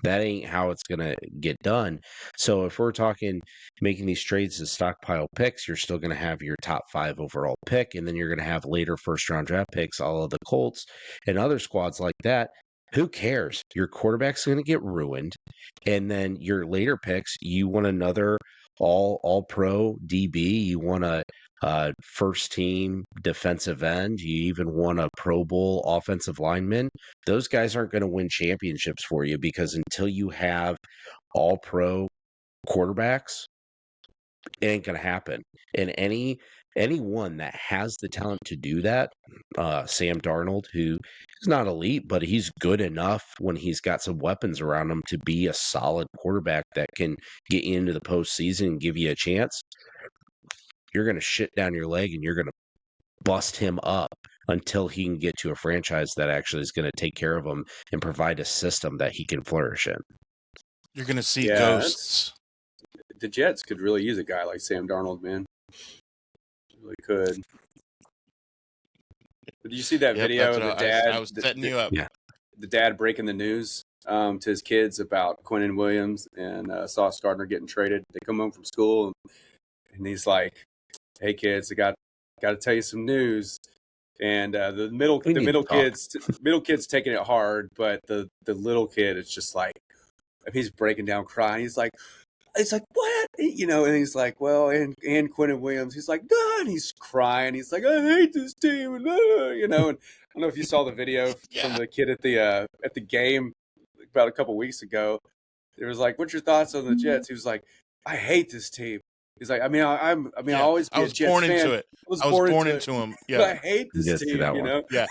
Speaker 3: That ain't how it's going to get done. So if we're talking making these trades as stockpile picks, you're still going to have your top 5 overall pick, and then you're going to have later first-round draft picks, all of the Colts and other squads like that. Who cares? Your quarterback's going to get ruined, and then your later picks, you want another all-pro DB, you want a first-team defensive end, you even want a Pro Bowl offensive lineman. Those guys aren't going to win championships for you, because until you have all-pro quarterbacks, it ain't going to happen. And anyone that has the talent to do that, Sam Darnold, who is not elite, but he's good enough when he's got some weapons around him to be a solid quarterback that can get you into the postseason and give you a chance, you're going to shit down your leg and you're going to bust him up until he can get to a franchise that actually is going to take care of him and provide a system that he can flourish in.
Speaker 1: You're going to see ghosts.
Speaker 2: The Jets could really use a guy like Sam Darnold, man. Really could. Did you see that video of the dad?
Speaker 1: I was setting you up.
Speaker 3: Yeah.
Speaker 2: The dad breaking the news to his kids about Quinnen Williams and Sauce Gardner getting traded. They come home from school and he's like, "Hey kids, I got to tell you some news." And the middle kid's taking it hard, but the little kid is just like, he's breaking down crying. He's like, what? And he's like, well, and Quinnen Williams, he's like, no, and he's crying. He's like, I hate this team. And I don't know if you saw the video from the kid at the game about a couple weeks ago. It was like, what's your thoughts on the Jets? He was like, I hate this team. He's like, I always be a Jets
Speaker 1: born
Speaker 2: fan.
Speaker 1: into it. I was born into him. Yeah.
Speaker 2: But I hate this team,
Speaker 1: Yeah.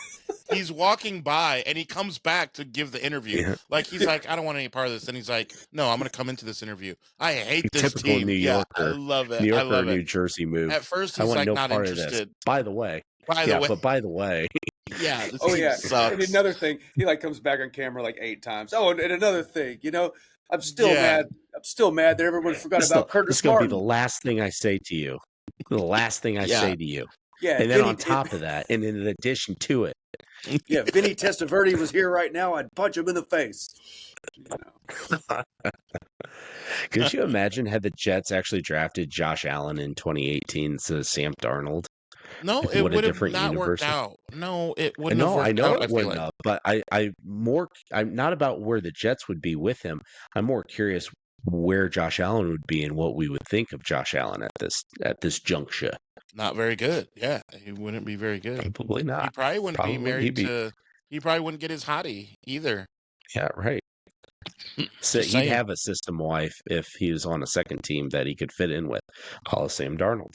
Speaker 1: He's walking by and he comes back to give the interview.
Speaker 3: Yeah.
Speaker 1: Like, he's like, I don't want any part of this. And he's like, no, I'm going to come into this interview. I hate this
Speaker 3: Typical
Speaker 1: team.
Speaker 3: New Yorker.
Speaker 1: I love it.
Speaker 3: New
Speaker 1: I
Speaker 3: Yorker,
Speaker 1: love it.
Speaker 3: New Jersey move.
Speaker 1: At first,
Speaker 3: I
Speaker 1: he's
Speaker 3: want
Speaker 1: like
Speaker 3: no
Speaker 1: not
Speaker 3: part of
Speaker 1: interested.
Speaker 3: this. By the way.
Speaker 1: But
Speaker 3: by the way.
Speaker 1: Yeah. This
Speaker 2: Oh
Speaker 1: team
Speaker 2: yeah.
Speaker 1: sucks.
Speaker 2: And another thing, he comes back on camera like 8 times. Oh, and another thing, I'm still mad. I'm still mad that everyone forgot about Curtis
Speaker 3: This is going to
Speaker 2: Martin.
Speaker 3: be the last thing I say to you. The last thing I say to you.
Speaker 2: Yeah,
Speaker 3: And then on top of that, and in addition to it,
Speaker 2: yeah, Vinny Testaverde was here right now, I'd punch him in the face. You know.
Speaker 3: could you imagine had the Jets actually drafted Josh Allen in 2018 instead of Sam Darnold?
Speaker 1: No,
Speaker 3: Like,
Speaker 1: it
Speaker 3: what a
Speaker 1: would have
Speaker 3: different
Speaker 1: not worked
Speaker 3: universe.
Speaker 1: out. No, it wouldn't have
Speaker 3: No, I
Speaker 1: worked
Speaker 3: know
Speaker 1: out, I
Speaker 3: it
Speaker 1: feel
Speaker 3: wouldn't
Speaker 1: like.
Speaker 3: have, but I'm not about where the Jets would be with him. I'm more curious where Josh Allen would be and what we would think of Josh Allen at this juncture.
Speaker 1: Not very good. Yeah, he wouldn't be very good.
Speaker 3: Probably
Speaker 1: He
Speaker 3: not.
Speaker 1: probably wouldn't be
Speaker 3: Probably he'd
Speaker 1: married
Speaker 3: be,
Speaker 1: to. He probably wouldn't get his hottie either.
Speaker 3: yeah, right. So
Speaker 1: Just
Speaker 3: he'd
Speaker 1: saying.
Speaker 3: have a system wife if he was on a second team that he could fit in with. Call Sam Darnold.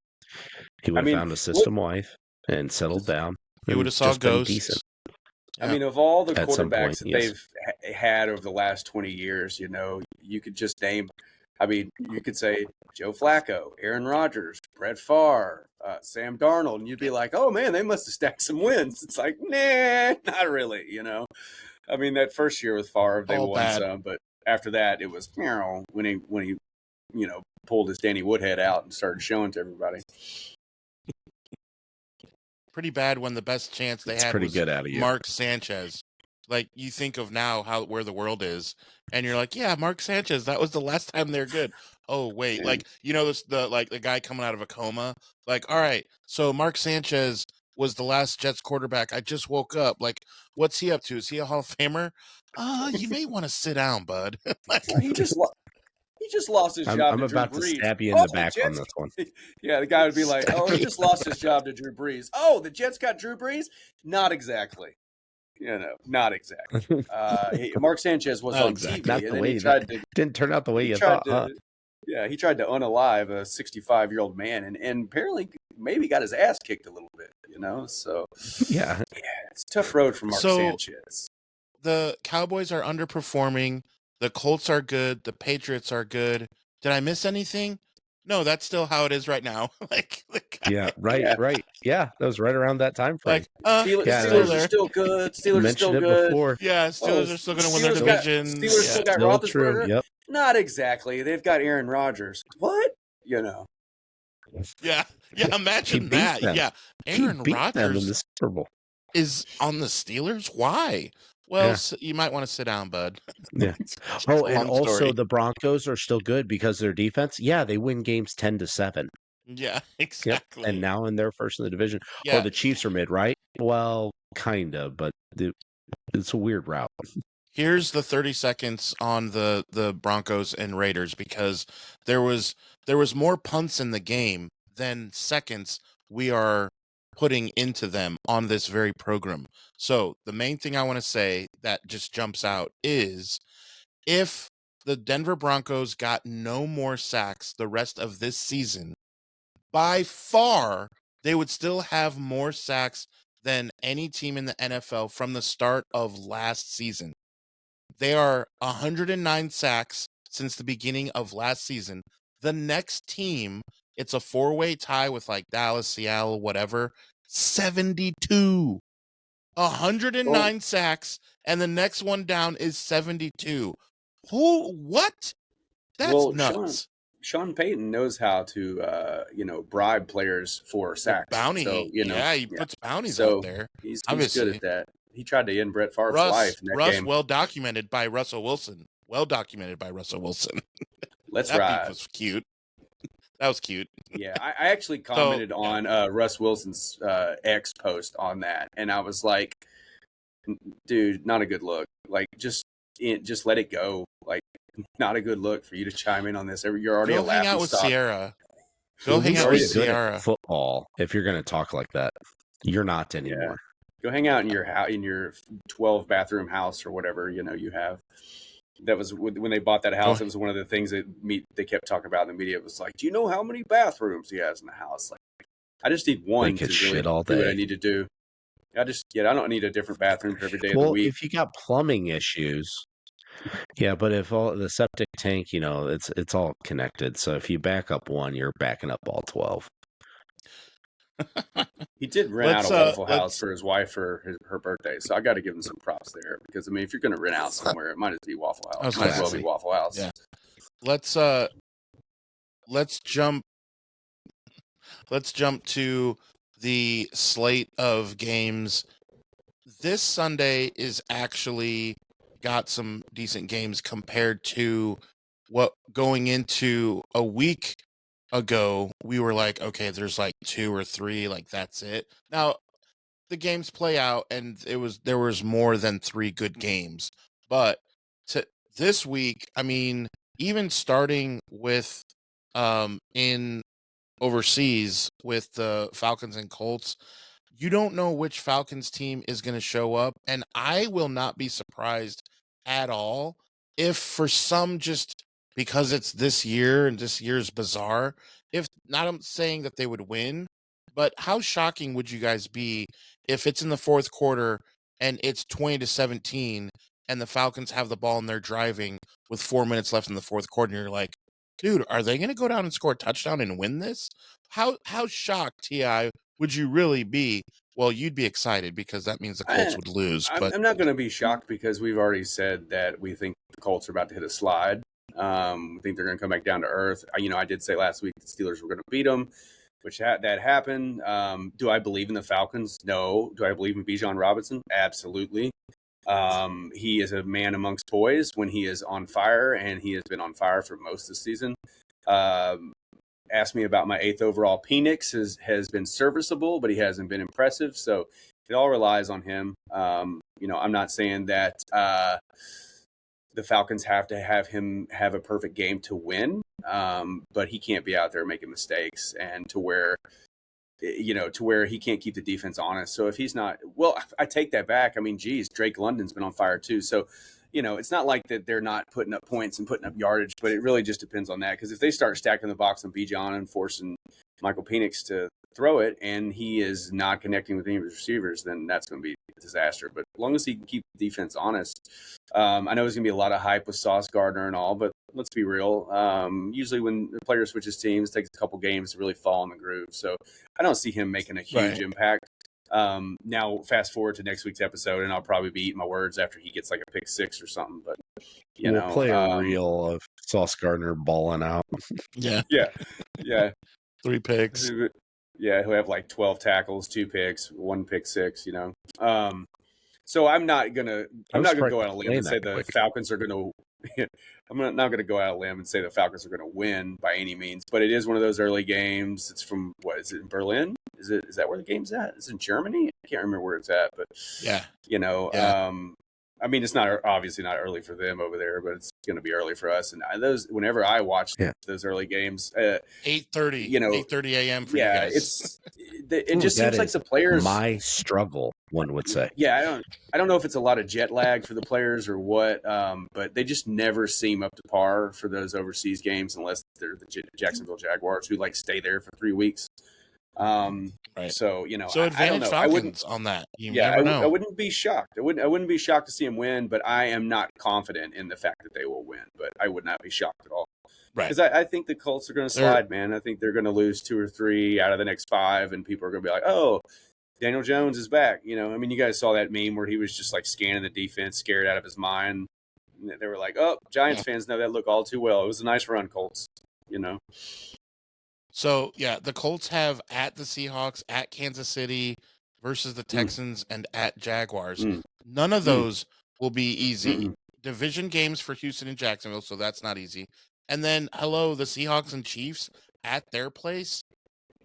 Speaker 3: He would
Speaker 2: I
Speaker 3: have
Speaker 2: mean,
Speaker 3: found a system wife and settled down.
Speaker 1: He would
Speaker 3: and
Speaker 1: have saw
Speaker 3: just been
Speaker 1: ghosts.
Speaker 3: decent.
Speaker 2: I
Speaker 1: Yeah.
Speaker 2: mean, of all the
Speaker 3: At some point,
Speaker 2: quarterbacks that
Speaker 3: yes.
Speaker 2: they've had over the last 20 years, you know, you could just name. I mean, you could say Joe Flacco, Aaron Rodgers, Brett Favre, Sam Darnold, and you'd be like, "Oh man, they must have stacked some wins." It's like, nah, not really. You know, I mean, that first year with Favre, they
Speaker 1: All
Speaker 2: won
Speaker 1: bad.
Speaker 2: some, but after that, it was when he you know pulled his Danny Woodhead out and started showing to everybody.
Speaker 1: Pretty bad when the best chance they
Speaker 3: It's
Speaker 1: had
Speaker 3: pretty
Speaker 1: was
Speaker 3: good out of you.
Speaker 1: Mark Sanchez. Like, you think of now where the world is, and you're like, yeah, Mark Sanchez, that was the last time they're good. Oh wait,
Speaker 2: Yeah.
Speaker 1: like, you know, the guy coming out of a coma. Like, all right, so Mark Sanchez was the last Jets quarterback. I just woke up. Like, what's he up to? Is he a Hall of Famer? You may want to sit down, bud. Like,
Speaker 2: He just lost his job
Speaker 3: I'm
Speaker 2: to Drew
Speaker 3: about to
Speaker 2: Brees.
Speaker 3: stab you in the
Speaker 2: the
Speaker 3: back on
Speaker 2: Jets-
Speaker 3: this one.
Speaker 2: Yeah, the guy would be like, "Oh, he just lost his job to Drew Brees." Oh, the Jets got Drew Brees? Not exactly. You know, not exactly. Mark Sanchez was
Speaker 1: Not
Speaker 2: on
Speaker 1: exactly.
Speaker 2: TV,
Speaker 3: Not
Speaker 2: and
Speaker 3: the
Speaker 2: then
Speaker 3: way
Speaker 2: he tried to.
Speaker 3: didn't turn out the way
Speaker 2: He
Speaker 3: you
Speaker 2: tried
Speaker 3: thought,
Speaker 2: to.
Speaker 3: huh?
Speaker 2: Yeah, he tried to unalive a 65-year-old man, and apparently maybe got his ass kicked a little bit. You know, so
Speaker 3: Yeah.
Speaker 2: it's a tough road for Mark
Speaker 1: So-
Speaker 2: Sanchez.
Speaker 1: the Cowboys are underperforming. The Colts are good. The Patriots are good. Did I miss anything? No, that's still how it is right now. like,
Speaker 3: Yeah, right,
Speaker 2: Yeah.
Speaker 3: right. Yeah, that was right around that time frame.
Speaker 2: Steelers,
Speaker 3: Yeah,
Speaker 2: Steelers
Speaker 1: there.
Speaker 2: are still good. Steelers are
Speaker 3: Mentioned
Speaker 2: still
Speaker 3: it
Speaker 2: good.
Speaker 3: before.
Speaker 1: Yeah, Steelers are still going to win their division.
Speaker 2: Steelers still got
Speaker 3: Still true.
Speaker 2: Roethlisberger.
Speaker 3: Yep.
Speaker 2: Not exactly. They've got Aaron Rodgers. What? You know.
Speaker 1: Yeah, imagine
Speaker 3: beat
Speaker 1: that.
Speaker 3: them.
Speaker 1: Yeah,
Speaker 3: He
Speaker 1: Aaron
Speaker 3: beat them in
Speaker 1: Rodgers
Speaker 3: the Super Bowl.
Speaker 1: is on the Steelers. Why? Well,
Speaker 3: Yeah.
Speaker 1: you might want to sit down, bud.
Speaker 3: Yeah.
Speaker 1: It's
Speaker 3: Oh,
Speaker 1: a
Speaker 3: and
Speaker 1: long
Speaker 3: also
Speaker 1: story.
Speaker 3: the Broncos are still good because their defense. Yeah, they win games 10-7.
Speaker 1: Yeah,
Speaker 3: Yep.
Speaker 1: exactly.
Speaker 3: And now in their first in the division.
Speaker 1: Yeah.
Speaker 3: Oh, the Chiefs are mid, right? Well, kind of, but it's a weird route.
Speaker 1: Here's the 30 seconds on the Broncos and Raiders, because there was more punts in the game than seconds we are putting into them on this very program. So the main thing I want to say that just jumps out is, if the Denver Broncos got no more sacks the rest of this season, by far they would still have more sacks than any team in the NFL from the start of last season. They are 109 sacks since the beginning of last season. The next team, it's a four-way tie with like Dallas, Seattle, whatever, 72. 109 sacks, and the next one down is 72. What? That's nuts.
Speaker 2: Sean Payton knows how to, bribe players for sacks.
Speaker 1: Bounty.
Speaker 2: So,
Speaker 1: he puts bounties out there.
Speaker 2: He's
Speaker 1: obviously
Speaker 2: good at that. He tried to end Brett Favre's life in that game.
Speaker 1: Well documented by Russell Wilson.
Speaker 2: Let's
Speaker 1: That
Speaker 2: ride.
Speaker 1: beef was cute. That was cute.
Speaker 2: Yeah, I actually commented on Russ Wilson's X post on that, and I was like, dude, not a good look. Like, just let it go. Like, not a good look for you to chime in on this. You're already
Speaker 1: Go
Speaker 2: a
Speaker 1: hang out with Sierra. Go hang out with Sierra.
Speaker 3: Football. If you're going to talk like that, you're not anymore.
Speaker 2: Yeah. Go hang out in your house, in your 12 bathroom house or whatever you have. That was when they bought that house. It was one of the things that they kept talking about in the media. It was like, do you know how many bathrooms he has in the house? Like, I just need one to really do what I need to do. I don't need a different bathroom for every day of the week.
Speaker 3: If you got plumbing issues, yeah, but if all the septic tank, it's all connected. So if you back up one, you're backing up all 12.
Speaker 2: He did rent out a Waffle House for his wife for her birthday, so I got to give him some props there, because I mean, if you're going to rent out somewhere, it might as be Waffle House. Might as well be Waffle House.
Speaker 1: Yeah. Let's jump to the slate of games, this Sunday is actually got some decent games compared to what going into a week ago, we were like, okay, there's like 2 or 3, like that's it. Now, the games play out and there was more than 3 good games. But to this week, I mean, even starting with in overseas with the Falcons and Colts, you don't know which Falcons team is going to show up. And I will not be surprised at all if, for some, just because it's this year and this year's bizarre, if not, I'm saying that they would win, but how shocking would you guys be if it's in the fourth quarter and it's 20-17 and the Falcons have the ball and they're driving with 4 minutes left in the fourth quarter and you're like, dude, are they going to go down and score a touchdown and win this? How shocked, Ti, would you really be? Well, you'd be excited because that means the Colts would lose. But
Speaker 2: I'm not going to be shocked because we've already said that we think the Colts are about to hit a slide. We think they're going to come back down to earth. I did say last week the Steelers were going to beat them, which that happened. Do I believe in the Falcons? No. Do I believe in Bijan Robinson? Absolutely. He is a man amongst boys when he is on fire, and he has been on fire for most of the season. Asked me about my 8th overall. Penix has been serviceable, but he hasn't been impressive. So it all relies on him. I'm not saying that the Falcons have to have him have a perfect game to win, but he can't be out there making mistakes and to where he can't keep the defense honest. So if he's not, well, I take that back. I mean, geez, Drake London's been on fire too. So, it's not like that they're not putting up points and putting up yardage, but it really just depends on that. Because if they start stacking the box on Bijan and forcing Michael Penix to throw it and he is not connecting with any of his receivers, then that's going to be a disaster. But as long as he can keep the defense honest, I know there's going to be a lot of hype with Sauce Gardner and all, but let's be real. Usually when the player switches teams, it takes a couple games to really fall in the groove. So I don't see him making a huge impact. Now fast forward to next week's episode and I'll probably be eating my words after he gets like a pick 6 or something, but
Speaker 3: we'll play a reel of Sauce Gardner balling out.
Speaker 1: Yeah. 3 picks.
Speaker 2: Yeah, he'll have like 12 tackles, 2 picks, 1 pick 6, So I'm not gonna go out on a limb and say the Falcons are gonna I'm not gonna go out on a limb and say the Falcons are gonna win by any means, but it is one of those early games. It's from is it in Berlin? Is that where the game's at? It's in Germany? I can't remember where it's at, but I mean, it's not obviously not early for them over there, but it's going to be early for us. And whenever I watch those early games,
Speaker 1: 8:30, 8:30 a.m. for you guys.
Speaker 2: It just seems like the players.
Speaker 3: My struggle, one would say.
Speaker 2: Yeah, I don't know if it's a lot of jet lag for the players or what, but they just never seem up to par for those overseas games unless they're the Jacksonville Jaguars who stay there for 3 weeks.
Speaker 1: Right.
Speaker 2: So
Speaker 1: advantage Falcons on that. You never know.
Speaker 2: I wouldn't be shocked. I wouldn't be shocked to see them win, but I am not confident in the fact that they will win. But I would not be shocked at all.
Speaker 1: Right.
Speaker 2: Because I think the Colts are going to slide, man. I think they're going to lose 2 or 3 out of the next 5, and people are going to be like, "Oh, Daniel Jones is back." I mean, you guys saw that meme where he was just scanning the defense, scared out of his mind. And they were like, "Oh, Giants fans know that look all too well. It was a nice run, Colts."
Speaker 1: So, the Colts have at the Seahawks, at Kansas City versus the Texans, and at Jaguars. None of those will be easy. Division games for Houston and Jacksonville, so that's not easy. And then, the Seahawks and Chiefs at their place.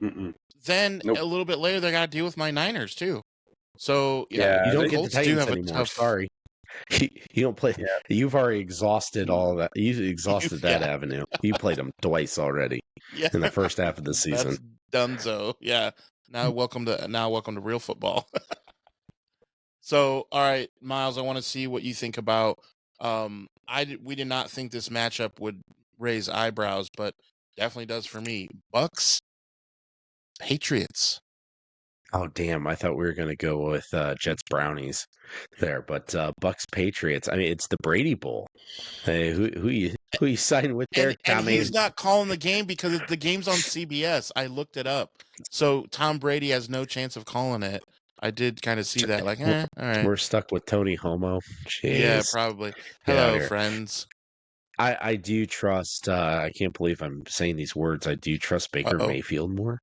Speaker 1: Then, a little bit later, they got to deal with my Niners, too. So,
Speaker 3: you don't get the Titans anymore. Sorry. You don't play. Yeah. You've already exhausted all of that. You've exhausted that avenue. You played them twice already in the first half of the season.
Speaker 1: That's donezo. Yeah. Now welcome to real football. So, all right, Miles, I want to see what you think about. We did not think this matchup would raise eyebrows, but definitely does for me. Bucks, Patriots.
Speaker 3: Oh, damn. I thought we were going to go with Jets Brownies there, but Bucks Patriots. I mean, it's the Brady Bowl. Hey, who you signed with there?
Speaker 1: And he's not calling the game because the game's on CBS. I looked it up. So Tom Brady has no chance of calling it. I did kind of see that. All right.
Speaker 3: We're stuck with Tony Homo. Jeez.
Speaker 1: Yeah, probably. Hello, friends.
Speaker 3: I do trust, I can't believe I'm saying these words. I do trust Baker Mayfield more.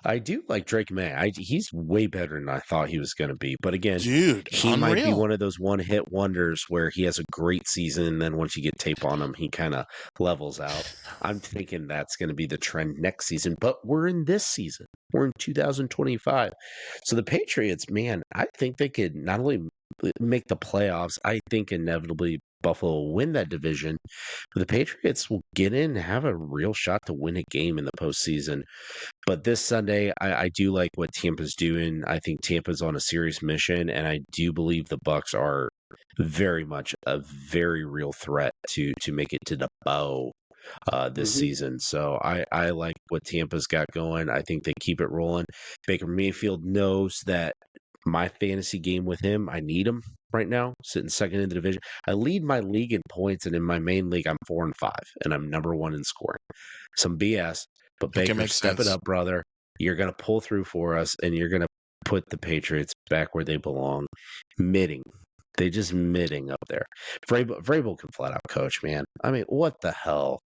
Speaker 3: I do like Drake May. He's way better than I thought he was going to be. But again,
Speaker 1: Dude,
Speaker 3: he might be
Speaker 1: unreal.
Speaker 3: one of those one-hit wonders where he has a great season, and then once you get tape on him, he kind of levels out. I'm thinking that's going to be the trend next season, but we're in this season. We're in 2025. So the Patriots, man, I think they could not only make the playoffs, I think inevitably Buffalo will win that division. But the Patriots will get in and have a real shot to win a game in the postseason. But this Sunday, I do like what Tampa's doing. I think Tampa's on a serious mission, and I do believe the Bucks are very much a very real threat to make it to the bow this season. So I like what Tampa's got going. I think they keep it rolling. Baker Mayfield knows that my fantasy game with him, I need him right now, sitting second in the division. I lead my league in points, and in my main league, I'm 4-5, and I'm number 1 in scoring. Some BS. But
Speaker 1: Okay,
Speaker 3: Baker,
Speaker 1: makes
Speaker 3: step it
Speaker 1: sense.
Speaker 3: up, brother. You're going to pull through for us, and you're going to put the Patriots back where they belong. Mitting. They just mitting up there. Vrabel can flat out coach, man. I mean, what the hell?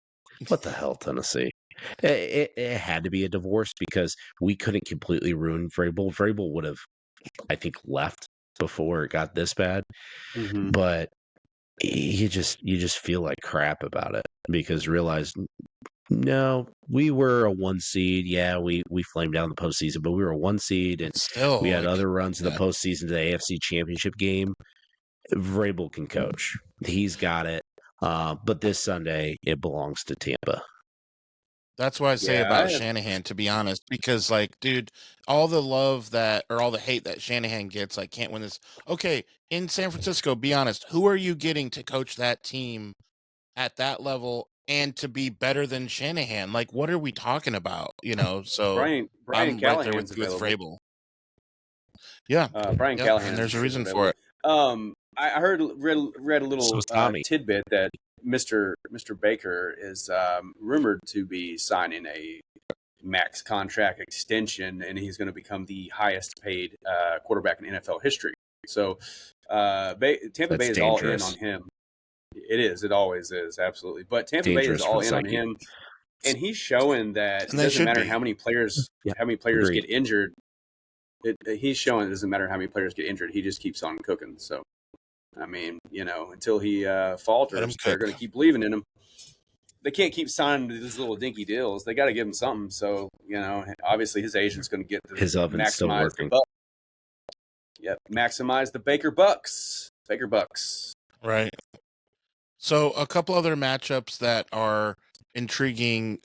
Speaker 3: What the hell, Tennessee? It had to be a divorce because we couldn't completely ruin Vrabel. Vrabel would have, I think, left before it got this bad.
Speaker 2: Mm-hmm.
Speaker 3: But you just feel like crap about it because realize no, we were a 1 seed. Yeah, we flamed out in the postseason, but we were a 1 seed, and
Speaker 1: Still,
Speaker 3: we had
Speaker 1: like,
Speaker 3: other runs in the
Speaker 1: yeah.
Speaker 3: postseason to the AFC Championship game. Vrabel can coach; he's got it. But this Sunday, it belongs to Tampa.
Speaker 1: That's what I say
Speaker 2: Yeah,
Speaker 1: about Shanahan, to be honest, because, like, dude, all the love that, or all the hate that Shanahan gets, like, can't win this. Okay, in San Francisco, be honest, who are you getting to coach that team at that level and to be better than Shanahan? Like, what are we talking about? So
Speaker 2: Brian
Speaker 1: I'm right there with
Speaker 2: Callahan's
Speaker 1: you with
Speaker 2: available.
Speaker 1: Vrabel. Yeah,
Speaker 2: Brian
Speaker 1: yeah, and
Speaker 2: Callahan's
Speaker 1: there's a reason
Speaker 2: available.
Speaker 1: for it.
Speaker 2: I read a little tidbit that Mr. Baker is rumored to be signing a max contract extension, and he's going to become the highest paid quarterback in NFL history. So Tampa Bay is
Speaker 3: dangerous.
Speaker 2: all in on him. It is. It always is. Absolutely. But Tampa Bay is all in on him, and he's showing that it doesn't matter how many players get injured. He's showing it doesn't matter how many players get injured. He just keeps on cooking. So, I mean, until he falters, they're going to keep believing in him. They can't keep signing these little dinky deals. They got to give him something. So, obviously his agent's going to get
Speaker 3: his oven's still working.
Speaker 2: Maximize the Baker Bucks. Baker Bucks.
Speaker 1: Right. So a couple other matchups that are intriguing,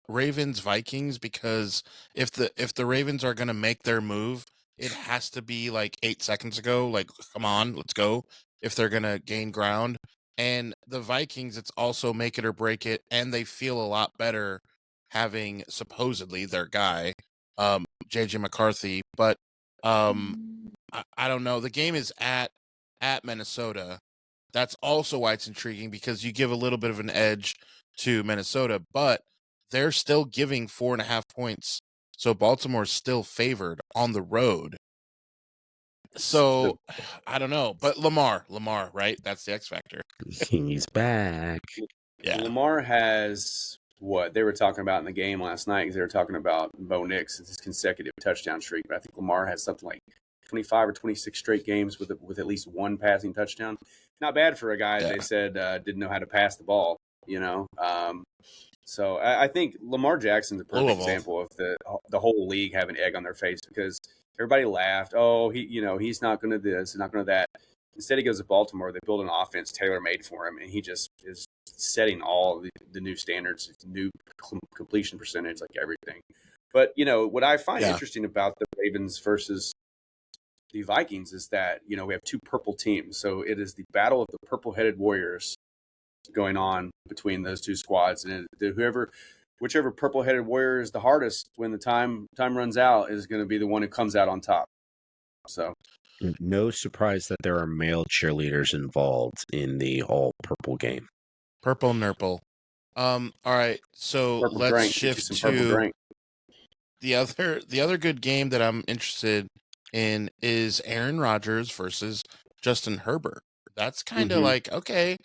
Speaker 1: Ravens Vikings, because if the Ravens are going to make their move, it has to be like 8 seconds ago. Like, come on, let's go. If they're going to gain ground. And the Vikings, it's also make it or break it, and they feel a lot better having supposedly their guy, JJ McCarthy. But I don't know. The game is at Minnesota. That's also why it's intriguing, because you give a little bit of an edge to Minnesota, but they're still giving 4.5 points. So Baltimore's still favored on the road. So I don't know, but Lamar, right? That's the X factor.
Speaker 3: He's back.
Speaker 2: Yeah. Lamar has what they were talking about in the game last night, because they were talking about Bo Nix, his consecutive touchdown streak. But I think Lamar has something like 25 or 26 straight games with at least one passing touchdown. Not bad for a guy they said didn't know how to pass the ball, So I think Lamar Jackson's a perfect example of the whole league having egg on their face, because everybody laughed. Oh, he's not going to this, not going to that. Instead, he goes to Baltimore. They build an offense tailor-made for him, and he just is setting all the new standards, new completion percentage, like everything. But, what I find interesting about the Ravens versus the Vikings is that, we have two purple teams. So it is the battle of the purple-headed warriors going on between those two squads. And whichever purple-headed warrior is the hardest when the time runs out is going to be the one who comes out on top. So
Speaker 3: no surprise that there are male cheerleaders involved in the all purple game.
Speaker 1: Purple nurple. All right, so
Speaker 2: purple
Speaker 1: let's
Speaker 2: drink.
Speaker 1: shift to the other good game that I'm interested in is Aaron Rodgers versus Justin Herbert. That's kind of like, okay,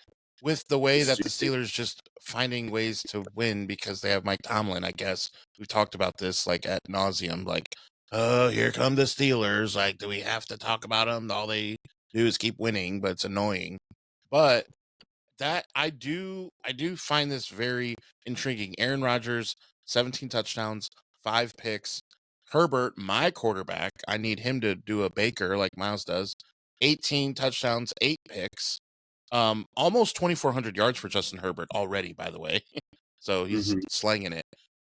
Speaker 1: with the way that the Steelers just finding ways to win because they have Mike Tomlin, I guess. We've talked about this like ad nauseum, like, oh, here come the Steelers. Like, do we have to talk about them? All they do is keep winning, but it's annoying. But that I do find this very intriguing. Aaron Rodgers, 17 touchdowns, 5 picks. Herbert, my quarterback, I need him to do a Baker like Miles does. 18 touchdowns, 8 picks. Almost 2,400 yards for Justin Herbert already, by the way. So he's slanging it.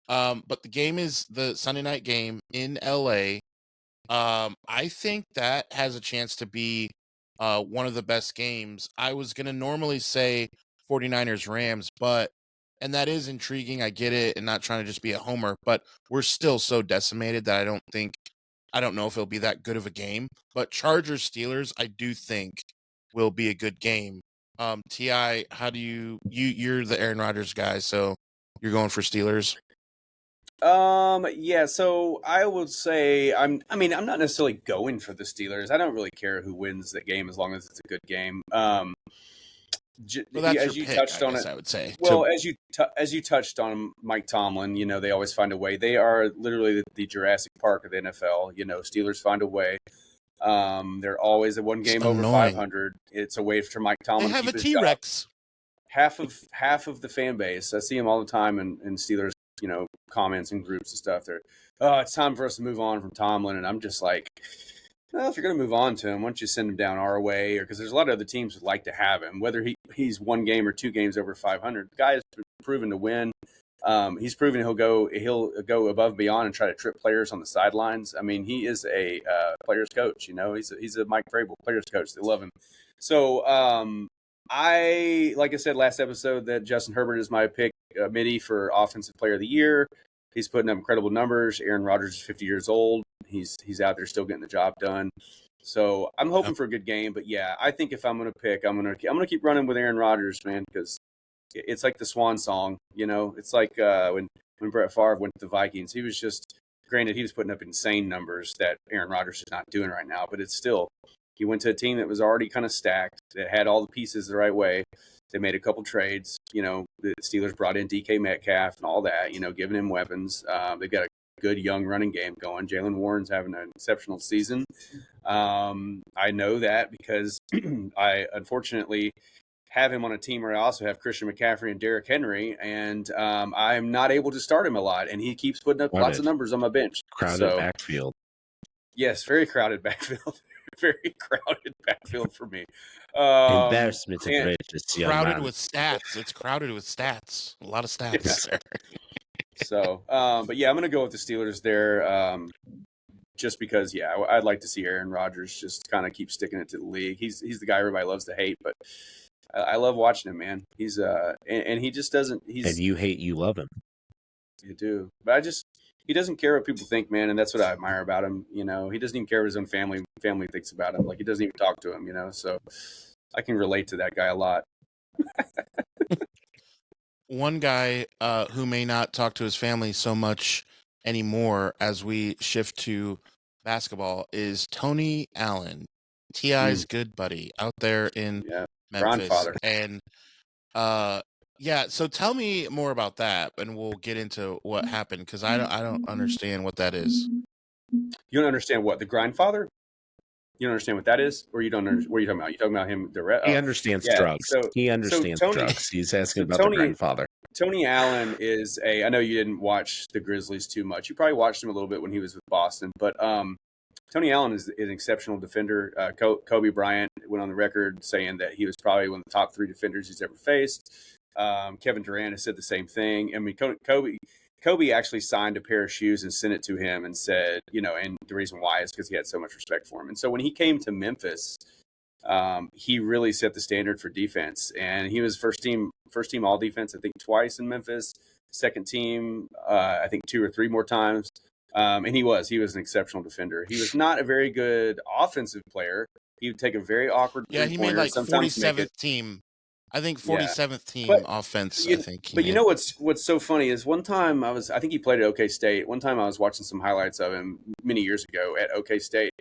Speaker 1: But the game is the Sunday night game in LA. I think that has a chance to be one of the best games. I was going to normally say 49ers Rams, and that is intriguing. I get it, and not trying to just be a homer, but we're still so decimated that I don't know if it'll be that good of a game. But Chargers Steelers, I do think will be a good game. Ti, how do you're the Aaron Rodgers guy, so you're going for Steelers?
Speaker 2: Yeah, so I would say I'm not necessarily going for the Steelers. I don't really care who wins the game as long as it's a good game.
Speaker 1: Well, that's
Speaker 2: as
Speaker 1: your
Speaker 2: you
Speaker 1: pick,
Speaker 2: touched
Speaker 1: I
Speaker 2: on
Speaker 1: guess
Speaker 2: it.
Speaker 1: I would say.
Speaker 2: Well, as you touched on Mike Tomlin, they always find a way. They are literally the Jurassic Park of the NFL. Steelers find a way. They're always at one game over 500. It's a way for Mike Tomlin
Speaker 1: They have
Speaker 2: to
Speaker 1: a
Speaker 2: keep his job.
Speaker 1: T-Rex.
Speaker 2: Half of the fan base, I see him all the time in Steelers, comments and groups and stuff. They're, oh, it's time for us to move on from Tomlin, and I'm just like, well, if you're going to move on to him, why don't you send him down our way? Or because there's a lot of other teams that like to have him, whether he's one game or 2 games over 500. The guy has proven to win. He's proven he'll go above and beyond and try to trip players on the sidelines. I mean, he is a players coach. He's a Mike Vrabel players coach. They love him. So like I said last episode, that Justin Herbert is my pick, Mitty, for Offensive Player of the Year. He's putting up incredible numbers. Aaron Rodgers is 50 years old. He's out there still getting the job done. So I'm hoping for a good game. But yeah, I think if I'm going to pick, I'm going to keep running with Aaron Rodgers, man, because it's like the swan song. It's like when Brett Favre went to the Vikings. He was just, granted, he was putting up insane numbers that Aaron Rodgers is not doing right now, but it's still, he went to a team that was already kind of stacked, that had all the pieces the right way. They made a couple trades. The Steelers brought in DK Metcalf and all that, giving him weapons. They've got a good young running game going. Jalen Warren's having an exceptional season. I know that because I unfortunately have him on a team where I also have Christian McCaffrey and Derrick Henry, and I'm not able to start him a lot, and he keeps putting up lots of numbers on my bench.
Speaker 3: Crowded backfield.
Speaker 2: Yes, very crowded backfield. Very crowded backfield for me.
Speaker 3: Embarrassment of riches,
Speaker 1: crowded with stats. It's crowded with stats. A lot of stats there.
Speaker 2: So, but yeah, I'm going to go with the Steelers there. Just because, yeah, I'd like to see Aaron Rodgers just kind of keep sticking it to the league. He's the guy everybody loves to hate, but I love watching him, man. He's and he just doesn't.
Speaker 3: And you hate, you love him.
Speaker 2: You do, but he doesn't care what people think, man, and that's what I admire about him. He doesn't even care what his own family thinks about him. Like, he doesn't even talk to him. So I can relate to that guy a lot.
Speaker 1: One guy who may not talk to his family so much anymore as we shift to basketball is Tony Allen, T.I.'s good buddy out there in Memphis.
Speaker 2: Grindfather.
Speaker 1: And so tell me more about that, and we'll get into what happened, because I don't understand what that is.
Speaker 2: You don't understand what? The Grindfather? You don't understand what that is? Or you don't understand? What are you talking about? You talking about him direct?
Speaker 3: He understands drugs. He understands drugs. He's asking about the Grindfather. Tony
Speaker 2: Allen is I know you didn't watch the Grizzlies too much. You probably watched him a little bit when he was with Boston. But Tony Allen is an exceptional defender. Kobe Bryant went on the record saying that he was probably one of the top 3 defenders he's ever faced. Kevin Durant has said the same thing. I mean, Kobe actually signed a pair of shoes and sent it to him and said, and the reason why is because he had so much respect for him. And so when he came to Memphis, he really set the standard for defense. And he was first team all defense, I think, twice in Memphis. Second team, I think 2 or 3 more times. And he was an exceptional defender. He was not a very good offensive player. He would take a very awkward
Speaker 1: he made like 47th team. I think 47th team offense. But
Speaker 2: you know what's so funny is one time I think he played at OK State. One time I was watching some highlights of him many years ago at OK State,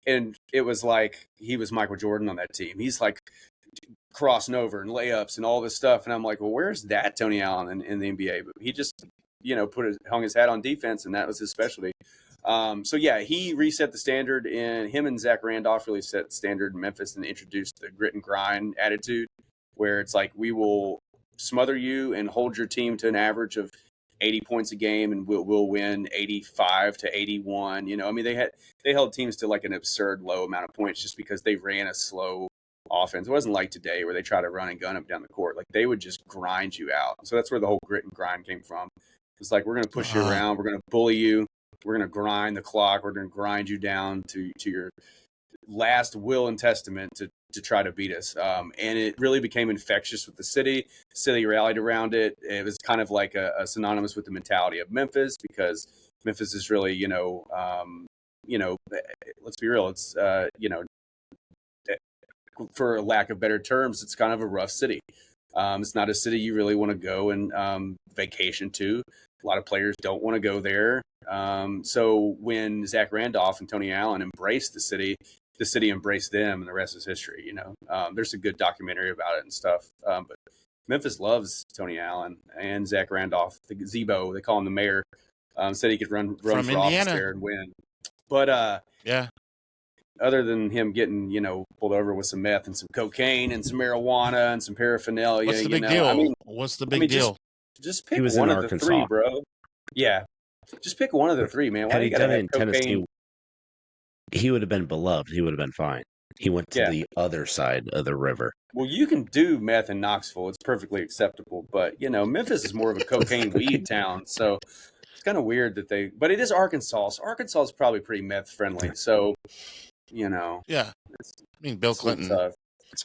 Speaker 2: and it was like he was Michael Jordan on that team. He's like crossing over and layups and all this stuff. And I'm like, well, where's that Tony Allen in the NBA? But he just, hung his hat on defense, and that was his specialty. So yeah, he reset the standard, and him and Zach Randolph really set the standard in Memphis and introduced the grit and grind attitude, where it's like, we will smother you and hold your team to an average of 80 points a game, and we'll win 85 to 81. They held teams to like an absurd low amount of points just because they ran a slow offense. It wasn't like today where they try to run and gun up down the court. Like, they would just grind you out. So that's where the whole grit and grind came from. It's like, we're going to push you around, we're going to bully you, we're going to grind the clock, we're going to grind you down to your last will and testament to try to beat us. And it really became infectious with the city. The city rallied around it. It was kind of like a synonymous with the mentality of Memphis, because Memphis is really, let's be real. It's, for lack of better terms, it's kind of a rough city. It's not a city you really want to go and vacation to. A lot of players don't want to go there. So when Zach Randolph and Tony Allen embraced the city embraced them, and the rest is history. There's a good documentary about it and stuff. But Memphis loves Tony Allen and Zach Randolph, the Zebo, they call him the mayor. Said he could run for
Speaker 1: Indiana.
Speaker 2: office there and win. But
Speaker 1: yeah,
Speaker 2: other than him getting, pulled over with some meth and some cocaine and some marijuana and some paraphernalia.
Speaker 1: What's the big deal? What's the big deal?
Speaker 2: Just pick one of the three, bro. Yeah. Just pick one of the three, man. Why
Speaker 3: Had
Speaker 2: do
Speaker 3: he
Speaker 2: you gotta
Speaker 3: done it
Speaker 2: have
Speaker 3: in
Speaker 2: cocaine?
Speaker 3: Tennessee, he would have been beloved. He would have been fine. He went to the other side of the river.
Speaker 2: Well, you can do meth in Knoxville. It's perfectly acceptable. But, Memphis is more of a cocaine weed town. So it's kind of weird but it is Arkansas. So Arkansas is probably pretty meth friendly. So,
Speaker 1: Yeah. I mean, Bill Clinton.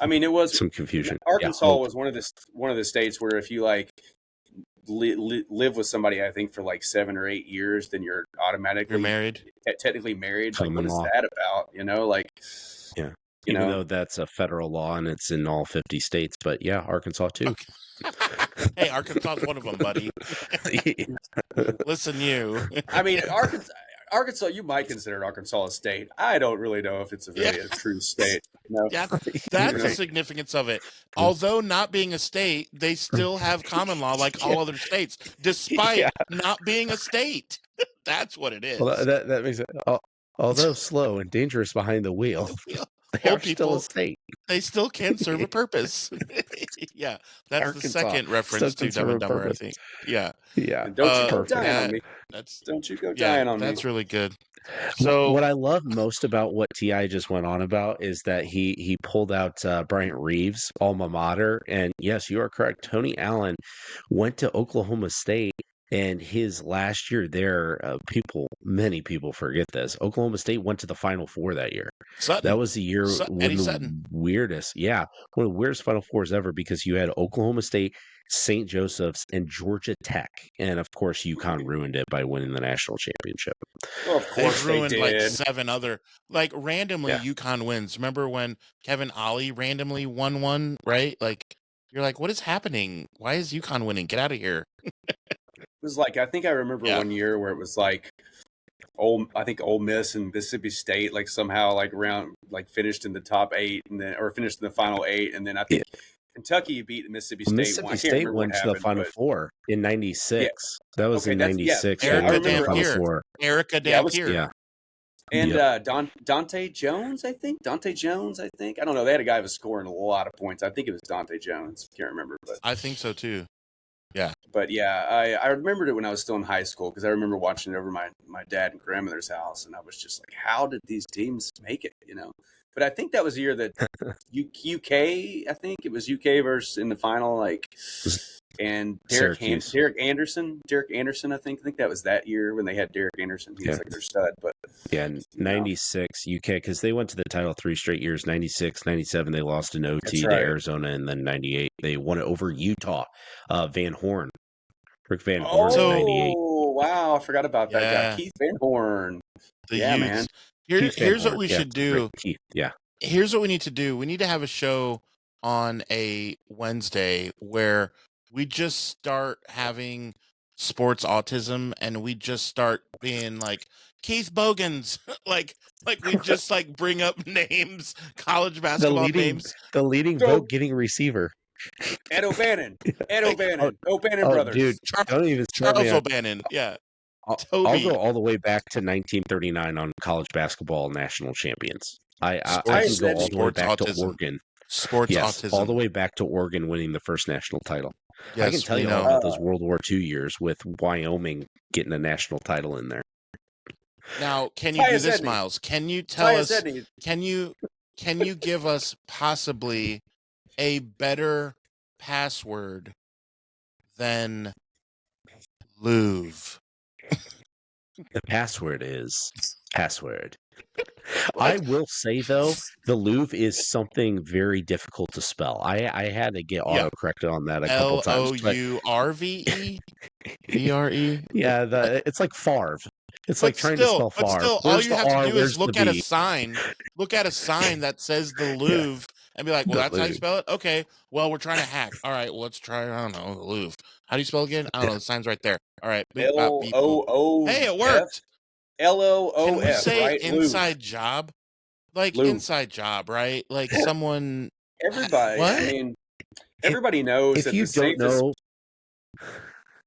Speaker 2: It was
Speaker 3: some confusion.
Speaker 2: Arkansas was one of the states where if you live with somebody, I think for 7 or 8 years, then you're automatically
Speaker 1: married.
Speaker 2: Technically married. Like, what is
Speaker 3: Law.
Speaker 2: that about?
Speaker 3: Yeah. Even though that's a federal law and it's in all 50 states, but yeah, Arkansas too.
Speaker 1: Okay. Hey, Arkansas is one of them, buddy. Listen, you.
Speaker 2: Arkansas, you might consider Arkansas a state. I don't really know if it's a true state.
Speaker 1: Yeah, that's the significance of it. Although not being a state, they still have common law like all other states, despite not being a state. That's what it is.
Speaker 3: Well, that makes it. Although slow and dangerous behind the wheel, they are still a state.
Speaker 1: They still can serve a purpose. Yeah, that's Arkansas, the second reference to Dumb and Dumber, I think. Yeah.
Speaker 2: And don't you go dying on me. Don't you go dying on me.
Speaker 1: That's really good. So
Speaker 3: what I love most about what T.I. just went on about is that he pulled out Bryant Reeves' alma mater. And yes, you are correct. Tony Allen went to Oklahoma State. And his last year there, many people forget this. Oklahoma State went to the Final Four that year.
Speaker 1: Sutton.
Speaker 3: That was the year one of the weirdest Final Fours ever, because you had Oklahoma State, St. Joseph's, and Georgia Tech. And of course, UConn ruined it by winning the national championship.
Speaker 2: Well, of course
Speaker 1: they ruined
Speaker 2: did.
Speaker 1: 7 other, randomly UConn wins. Remember when Kevin Ollie randomly won one, right? You're like, what is happening? Why is UConn winning? Get out of here.
Speaker 2: It was I think I remember one year where it was Ole Miss and Mississippi State somehow finished in the top 8 or finished in the final 8, and then I think Kentucky beat Mississippi State.
Speaker 3: Mississippi State went to the Final Four in '96. Yeah. That was in '96.
Speaker 1: Erica Dampier.
Speaker 3: Yeah.
Speaker 2: And Dante Jones, I think. I don't know. They had a guy who was scoring a lot of points. I think it was Dante Jones. Can't remember, but
Speaker 1: I think so too. Yeah.
Speaker 2: But I remembered it when I was still in high school, because I remember watching it over my dad and grandmother's house, and I was just like, how did these teams make it? But I think that was the year that UK, I think it was UK versus in the final, and Derek Anderson, I think that was that year when they had Derek Anderson. He was their stud. But
Speaker 3: in 96 UK, because they went to the title 3 straight years. 96, 97, they lost in OT to Arizona, and then 98 they won it over Utah. Van Horn, Rick Van Horn, in 98.
Speaker 2: Oh wow, I forgot about that guy, Keith Van Horn. Man.
Speaker 1: Here's what we should do.
Speaker 3: Yeah.
Speaker 1: Here's what we need to do. We need to have a show on a Wednesday where we just start having sports autism, and we just start being Keith Bogans. like we just like bring up names, college basketball names.
Speaker 3: the leading
Speaker 2: So-
Speaker 3: vote getting receiver.
Speaker 2: Ed O'Bannon. Ed
Speaker 1: Like,
Speaker 2: O'Bannon. O'Bannon
Speaker 3: Oh,
Speaker 2: brothers.
Speaker 3: dude, don't even start me
Speaker 1: Charles
Speaker 3: on.
Speaker 1: O'Bannon. Yeah.
Speaker 3: I'll
Speaker 1: Toby.
Speaker 3: go all the way back to 1939 on college basketball national champions. I can
Speaker 2: Sports-
Speaker 3: go all the way
Speaker 1: sports
Speaker 3: back
Speaker 1: autism.
Speaker 3: to Oregon.
Speaker 1: Sports
Speaker 3: Yes,
Speaker 1: autism.
Speaker 3: all the way back to Oregon winning the first national title.
Speaker 1: Yes,
Speaker 3: I can tell
Speaker 1: we
Speaker 3: you all
Speaker 1: know.
Speaker 3: about those World War II years with Wyoming getting a national title in there.
Speaker 1: Now, can you do
Speaker 2: Tyus
Speaker 1: this,
Speaker 2: Edney.
Speaker 1: Miles? Can you tell
Speaker 2: Tyus
Speaker 1: us?
Speaker 2: Edney.
Speaker 1: Can you give us possibly a better password than Louvre?
Speaker 3: The password is password.
Speaker 1: Like-
Speaker 3: I will say though, the Louvre is something very difficult to spell. I had to get
Speaker 1: Yeah.
Speaker 3: autocorrected on that a couple times. but-
Speaker 1: LOURVE? VRE?
Speaker 3: Yeah, it's like Favre. It's like trying to spell
Speaker 1: But
Speaker 3: Favre.
Speaker 1: still, all
Speaker 3: Where's
Speaker 1: you
Speaker 3: the
Speaker 1: have
Speaker 3: R?
Speaker 1: to do
Speaker 3: Where's
Speaker 1: is look
Speaker 3: the
Speaker 1: at a
Speaker 3: V?
Speaker 1: sign. Look at a sign that says the Louvre and be like, well,
Speaker 3: The
Speaker 1: that's how you
Speaker 3: Louvre.
Speaker 1: spell it? Okay. Well, we're trying to hack. All right, well, let's try, I don't know, the Louvre. How do you spell it again? I don't know. The sign's right there. All right. Beep, bop, beep, boop.
Speaker 2: LOOF.
Speaker 1: Hey, it worked.
Speaker 2: LOOF,
Speaker 1: Can we say
Speaker 2: right?
Speaker 1: inside job? Like
Speaker 2: Louvre.
Speaker 1: inside job, right? Like someone.
Speaker 2: Everybody.
Speaker 1: What?
Speaker 2: I mean, everybody knows
Speaker 3: If
Speaker 2: that
Speaker 3: you
Speaker 2: the
Speaker 3: don't
Speaker 2: safest.
Speaker 3: know,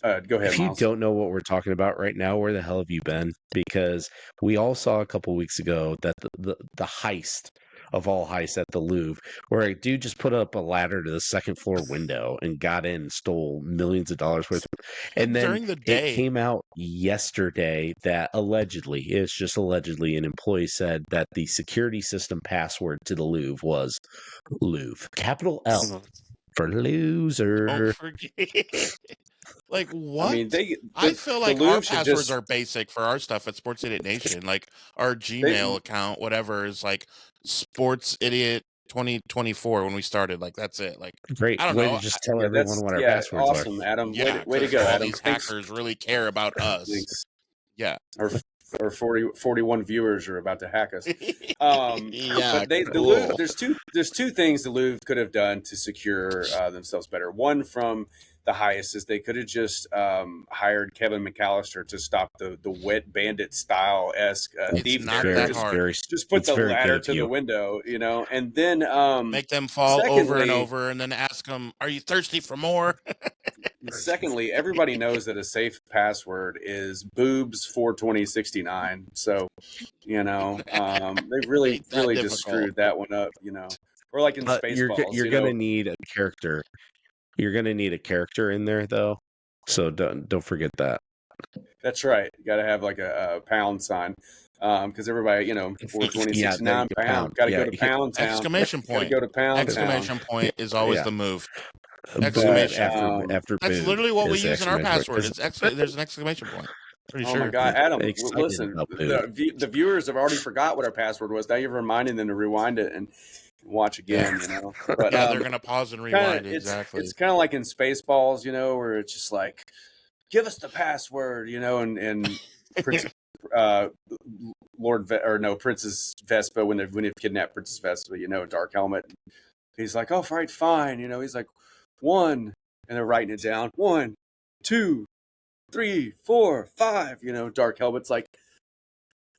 Speaker 2: Go ahead,
Speaker 3: if you
Speaker 2: Miles.
Speaker 3: don't know what we're talking about right now, where the hell have you been? Because we all saw a couple weeks ago that the heist of all heists at the Louvre, where a dude just put up a ladder to the second floor window and got in and stole millions of dollars worth. And then
Speaker 1: During the day.
Speaker 3: it came out yesterday that allegedly, it's just allegedly, an employee said that the security system password to the Louvre was Louvre, capital L for loser.
Speaker 1: Don't forget. Like what?
Speaker 2: I mean,
Speaker 1: I feel like
Speaker 2: the Louvre
Speaker 1: our
Speaker 2: should
Speaker 1: passwords
Speaker 2: just-
Speaker 1: are basic for our stuff at Sports Idiot Nation. Like our Gmail account, whatever, is like Sports Idiot 2024 when we started. Like that's it. Like
Speaker 3: Great
Speaker 1: I don't
Speaker 3: way
Speaker 1: know.
Speaker 3: to just tell
Speaker 2: Yeah,
Speaker 3: everyone
Speaker 2: that's
Speaker 3: what our passwords
Speaker 2: awesome, Adam.
Speaker 1: Yeah,
Speaker 2: way to
Speaker 1: 'cause
Speaker 2: go,
Speaker 1: all
Speaker 2: Adam.
Speaker 1: these
Speaker 2: Thanks.
Speaker 1: hackers really care about us.
Speaker 2: Thanks.
Speaker 1: Yeah.
Speaker 2: Our 41 viewers are about to hack us.
Speaker 1: Yeah,
Speaker 2: But the
Speaker 1: cool.
Speaker 2: Louvre, there's two things the Louvre could have done to secure themselves better. One from the highest is they could have just hired Kevin McAllister to stop the wet bandit style esque
Speaker 1: It's
Speaker 2: thief
Speaker 1: not
Speaker 2: there.
Speaker 1: that
Speaker 2: Just,
Speaker 1: hard.
Speaker 2: just put
Speaker 3: it's
Speaker 2: the
Speaker 3: very good
Speaker 2: ladder
Speaker 3: of
Speaker 2: to
Speaker 3: you.
Speaker 2: the window, and then
Speaker 1: Make them fall over and
Speaker 2: secondly-
Speaker 1: over, and then ask them, "Are you thirsty for more?"
Speaker 2: secondly, everybody knows that a safe password is boobs 42069. So, they really
Speaker 1: Ain't that
Speaker 2: just
Speaker 1: difficult.
Speaker 2: screwed that one up, Or like in Spaceballs,
Speaker 3: You're gonna need a character. You're gonna need a character in there though, so don't forget that.
Speaker 2: That's right. You got to have like a pound sign, because everybody, 42069
Speaker 3: Yeah, there you go,
Speaker 2: pound.
Speaker 3: pound.
Speaker 2: Got to
Speaker 3: Yeah,
Speaker 2: go to Pound Town.
Speaker 1: Exclamation
Speaker 2: Got to
Speaker 1: point.
Speaker 2: go to Pound
Speaker 1: Exclamation
Speaker 2: Town.
Speaker 1: point is always
Speaker 3: Yeah.
Speaker 1: the move.
Speaker 3: But
Speaker 1: Exclamation.
Speaker 3: after
Speaker 1: That's
Speaker 3: boom
Speaker 1: literally what we
Speaker 3: is
Speaker 1: use in our
Speaker 3: exclamation point,
Speaker 1: password.
Speaker 3: 'cause
Speaker 1: There's an exclamation point. Pretty
Speaker 2: Oh
Speaker 1: sure.
Speaker 2: my God, Adam!
Speaker 3: Excited
Speaker 2: Listen,
Speaker 3: about
Speaker 2: the viewers have already forgot what our password was. Now you're reminding them to rewind it and watch again. But
Speaker 1: Yeah, they're gonna pause and rewind. Exactly.
Speaker 2: It's kind of like in Spaceballs, where it's just like, give us the password, and Prince, Princess Vespa when they've kidnapped Princess Vespa, Dark Helmet. He's like, oh, right, fine, he's like 1, and they're writing it down. 1, 2, 3, 4, 5. Dark Helmet's like,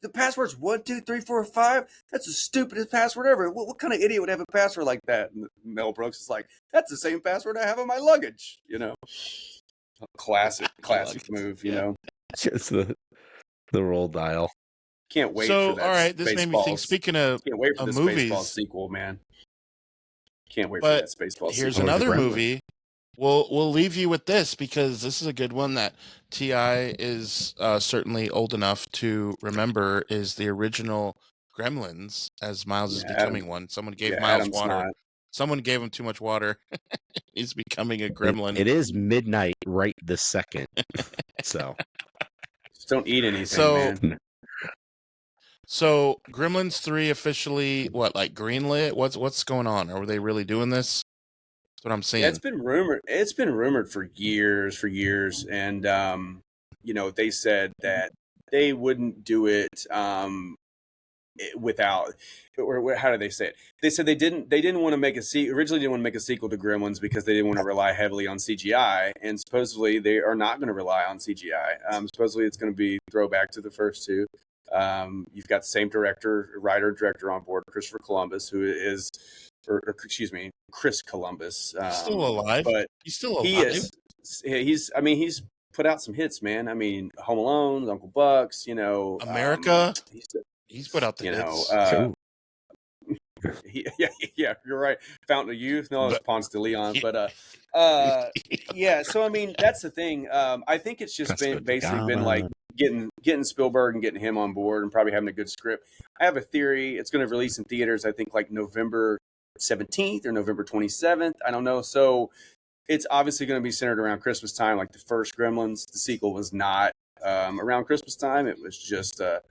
Speaker 2: the password's 1, 2, 3, 4, 5. That's the stupidest password ever. What kind of idiot would have a password like that? And Mel Brooks is like, that's the same password I have on my luggage. Classic move.
Speaker 3: just the roll dial.
Speaker 2: Can't wait
Speaker 1: So,
Speaker 2: for that.
Speaker 1: all right, this made me think.
Speaker 2: Spaceballs.
Speaker 1: Speaking of
Speaker 2: Can't wait for the
Speaker 1: movies.
Speaker 2: Spaceballs sequel, man. Can't wait
Speaker 1: But
Speaker 2: for that Spaceballs
Speaker 1: here's
Speaker 2: sequel.
Speaker 3: Or the
Speaker 1: another
Speaker 3: Gremlins.
Speaker 1: movie. We'll leave you with this because this is a good one that Ti is certainly old enough to remember. Is the original Gremlins, as Miles is
Speaker 2: Yeah,
Speaker 1: becoming one. Someone gave
Speaker 2: Yeah,
Speaker 1: Miles
Speaker 2: Adam's
Speaker 1: water.
Speaker 2: not.
Speaker 1: Someone gave him too much water. He's becoming a gremlin.
Speaker 3: It is midnight right this second. So
Speaker 2: Just don't eat anything,
Speaker 1: So-
Speaker 2: man.
Speaker 1: So Gremlins 3 officially like greenlit? What's going on? Are they really doing this? That's what I'm seeing.
Speaker 2: Yeah, it's been rumored. It's been rumored for years, and they said that they wouldn't do it without. Or how did they say it? They said they didn't want to make originally didn't want to make a sequel to Gremlins because they didn't want to rely heavily on CGI, and supposedly they are not going to rely on CGI. Supposedly it's going to be throwback to the first two. You've got the same writer, director on board, Christopher Columbus, who is, or excuse me, Chris Columbus.
Speaker 1: He's still alive.
Speaker 2: But
Speaker 1: He's still alive.
Speaker 2: he is. He's put out some hits, man. I mean, Home Alone, Uncle Buck's,
Speaker 1: America. He's put out the hits.
Speaker 2: Yeah, you're right. Fountain of Youth. No, it's Ponce de Leon. But yeah. So I mean, that's the thing. I think it's just been like getting Spielberg and getting him on board, and probably having a good script. I have a theory. It's going to release in theaters, I think, like November 17th or November 27th. I don't know. So it's obviously going to be centered around Christmas time, like the first Gremlins. The sequel was not around Christmas time. It was just a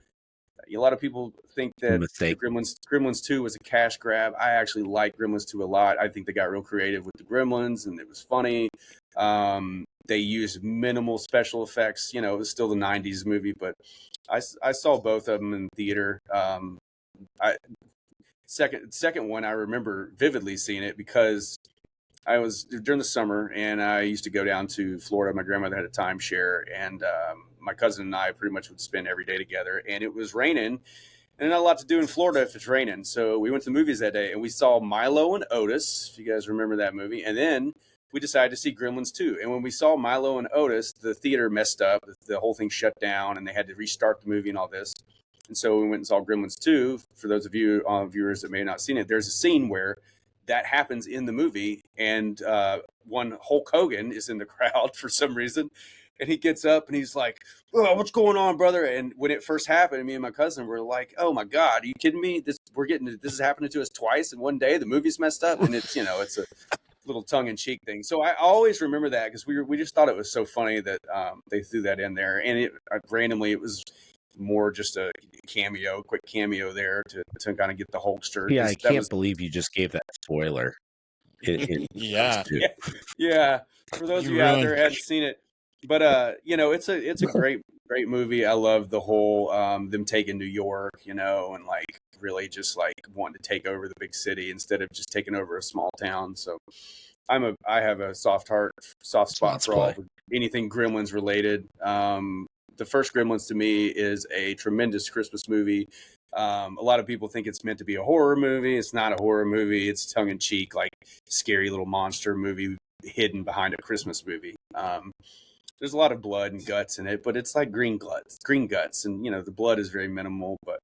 Speaker 2: lot of people think that Gremlins 2 was a cash grab. I actually like Gremlins 2 a lot. I think they got real creative with the Gremlins, and it was funny. They used minimal special effects. It was still the 90s movie, but I saw both of them in theater. Second one, I remember vividly seeing it because I was during the summer, and I used to go down to Florida. My grandmother had a timeshare, and my cousin and I pretty much would spend every day together. And it was raining, and not a lot to do in Florida if it's raining. So we went to the movies that day, and we saw Milo and Otis, if you guys remember that movie. And then we decided to see Gremlins 2. And when we saw Milo and Otis, the theater messed up. The whole thing shut down, and they had to restart the movie and all this. And so we went and saw Gremlins 2. For those of you viewers that may have not seen it, there's a scene where that happens in the movie, and one Hulk Hogan is in the crowd for some reason, and he gets up and he's like, "Oh, what's going on, brother?" And when it first happened, me and my cousin were like, "Oh my God, are you kidding me? This is happening to us twice in one day. The movie's messed up." And it's it's a little tongue in cheek thing. So I always remember that because we just thought it was so funny that they threw that in there, and randomly it was more just a quick cameo there to kind of get the Hulkster.
Speaker 3: Yeah, I can't believe you just gave that spoiler.
Speaker 1: Yeah.
Speaker 2: For those of you out there who hadn't seen it, but it's a great movie. I love the whole them taking New York, and like really just like wanting to take over the big city instead of just taking over a small town. So I have a soft spot for all anything Gremlins related. The first Gremlins to me is a tremendous Christmas movie. A lot of people think it's meant to be a horror movie. It's not a horror movie. It's tongue in cheek, like scary little monster movie hidden behind a Christmas movie. There's a lot of blood and guts in it, but it's like green guts. And, the blood is very minimal, but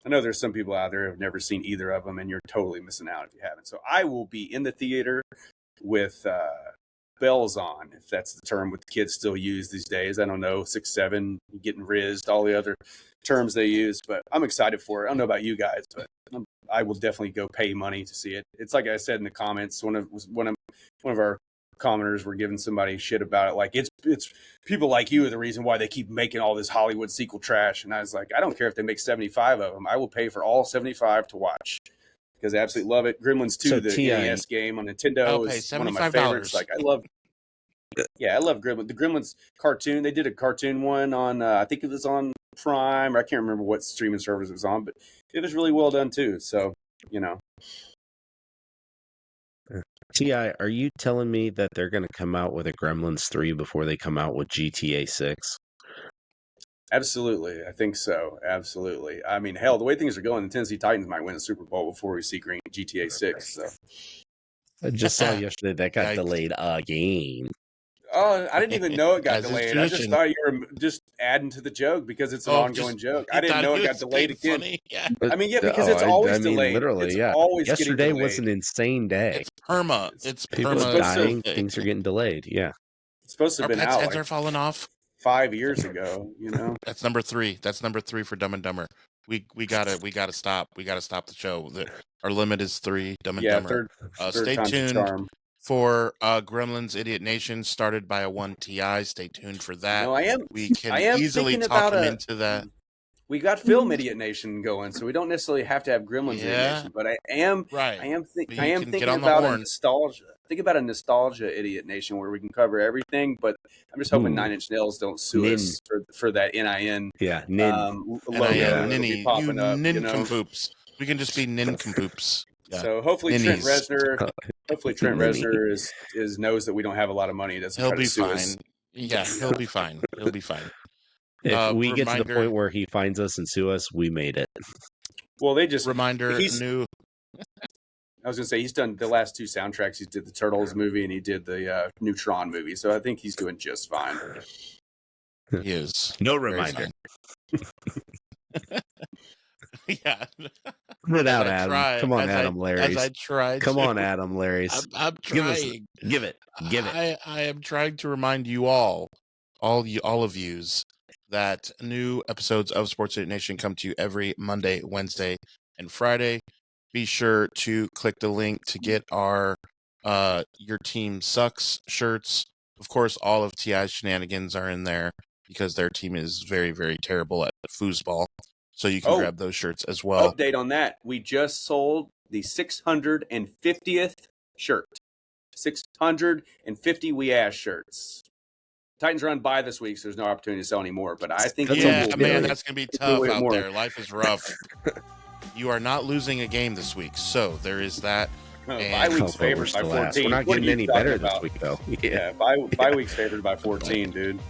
Speaker 2: I know there's some people out there who have never seen either of them, and you're totally missing out if you haven't. So I will be in the theater with bells on, if that's the term what the kids still use these days. I don't know, 6'7", getting rizzed, all the other terms they use, but I'm excited for it. I don't know about you guys, but I will definitely go pay money to see it. It's like I said in the comments, one of our commenters were giving somebody shit about it, like it's people like you are the reason why they keep making all this Hollywood sequel trash. And I was like, I don't care if they make 75 of them. I will pay for all 75 to watch, because I absolutely love it. Gremlins 2, the NES game on Nintendo, is one of my favorites. Like I love Gremlins. The Gremlins cartoon, they did a cartoon one on, I think it was on Prime, or I can't remember what streaming service it was on, but it was really well done too. So,
Speaker 3: T.I., are you telling me that they're going to come out with a Gremlins 3 before they come out with GTA 6?
Speaker 2: Absolutely. I think so. Absolutely. I mean, hell, the way things are going, the Tennessee Titans might win the Super Bowl before we see GTA 6. So.
Speaker 3: I just saw yesterday that got delayed again.
Speaker 2: Oh, I didn't even know it got delayed. I just thought you were just adding to the joke because it's an ongoing joke. I didn't know it got delayed again.
Speaker 1: Yeah.
Speaker 2: I mean, because it's always delayed.
Speaker 3: Literally,
Speaker 2: it's always
Speaker 3: yesterday was an insane day.
Speaker 1: It's perma.
Speaker 3: People are dying. Things are getting delayed. Yeah.
Speaker 2: It's supposed to have been out.
Speaker 1: Heads are falling off
Speaker 2: 5 years ago.
Speaker 1: That's number 3. That's number 3 for Dumb and Dumber. We gotta stop. We gotta stop the show. Our limit is 3. Dumb and Dumber. Stay tuned for Gremlins Idiot Nation, started by a 1 TI. Stay tuned for that.
Speaker 2: No, I am.
Speaker 1: We can easily talk him into that.
Speaker 2: We got Film Idiot Nation going, so we don't necessarily have to have Gremlins Idiot Nation. But I am thinking about a nostalgia. Think about a nostalgia Idiot Nation where we can cover everything. But I'm just hoping 9 Inch Nails don't sue us for that NIN.
Speaker 3: Yeah, NIN.
Speaker 2: Logo
Speaker 1: Ninny,
Speaker 2: popping up.
Speaker 1: Nincompoops. We can just be Nincompoops. Yeah.
Speaker 2: So hopefully Trent Reznor knows that we don't have a lot of money.
Speaker 1: He'll be fine. Yeah, he'll be fine. He'll be fine.
Speaker 3: If we get to the
Speaker 1: reminder-
Speaker 3: point where he finds us and sue us, we made it.
Speaker 2: Well, they just
Speaker 1: Reminder,
Speaker 2: he's-
Speaker 1: new.
Speaker 2: I was gonna say he's done the last 2 soundtracks. He did the Turtles movie and he did the Neutron movie. So I think he's doing just fine.
Speaker 1: He is.
Speaker 3: No
Speaker 1: Very
Speaker 3: reminder.
Speaker 1: Yeah.
Speaker 3: Put it out,
Speaker 1: I
Speaker 3: Adam.
Speaker 1: try-
Speaker 3: Come on,
Speaker 1: as I-
Speaker 3: Adam
Speaker 1: As
Speaker 3: Larry's.
Speaker 1: I tried
Speaker 3: Come
Speaker 1: to.
Speaker 3: on, Adam Larry's.
Speaker 1: I'm
Speaker 3: Give us-
Speaker 1: trying.
Speaker 3: Give it. Give it.
Speaker 1: I am trying to remind you all of yous, that new episodes of Sports Idiot Nation come to you every Monday, Wednesday, and Friday. Be sure to click the link to get our Your Team Sucks shirts. Of course, all of TI's shenanigans are in there because their team is very, very terrible at foosball. So you can grab those shirts as well.
Speaker 2: Update on that. We just sold the 650th shirt. 650 We Ass shirts. Titans are on bye this week, so there's no opportunity to sell anymore. But I think
Speaker 1: Yeah,
Speaker 2: we'll
Speaker 1: man,
Speaker 2: do
Speaker 1: that's going to be
Speaker 2: do
Speaker 1: tough
Speaker 2: it
Speaker 1: out
Speaker 2: more.
Speaker 1: there. Life is rough. You are not losing a game this week, so there is that.
Speaker 2: Bye
Speaker 1: And-
Speaker 2: week's
Speaker 3: Oh, but we're
Speaker 2: favored by
Speaker 3: still ass.
Speaker 2: 14.
Speaker 3: We're not
Speaker 2: What are
Speaker 3: getting
Speaker 2: you
Speaker 3: any
Speaker 2: talking
Speaker 3: better
Speaker 2: about?
Speaker 3: this week, though.
Speaker 2: Yeah, bye week's favored by 14, dude.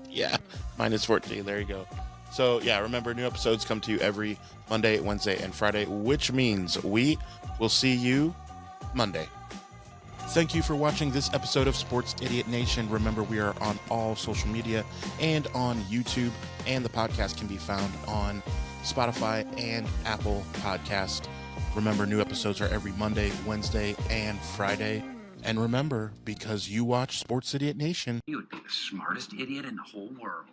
Speaker 1: Yeah, minus 14. There you go. So, yeah, remember, new episodes come to you every Monday, Wednesday, and Friday, which means we will see you Monday. Thank you for watching this episode of Sports Idiot Nation. Remember, we are on all social media and on YouTube, and the podcast can be found on Spotify and Apple Podcast. Remember, new episodes are every Monday, Wednesday, and Friday. And remember, because you watch Sports Idiot Nation,
Speaker 5: You would be the smartest idiot in the whole world.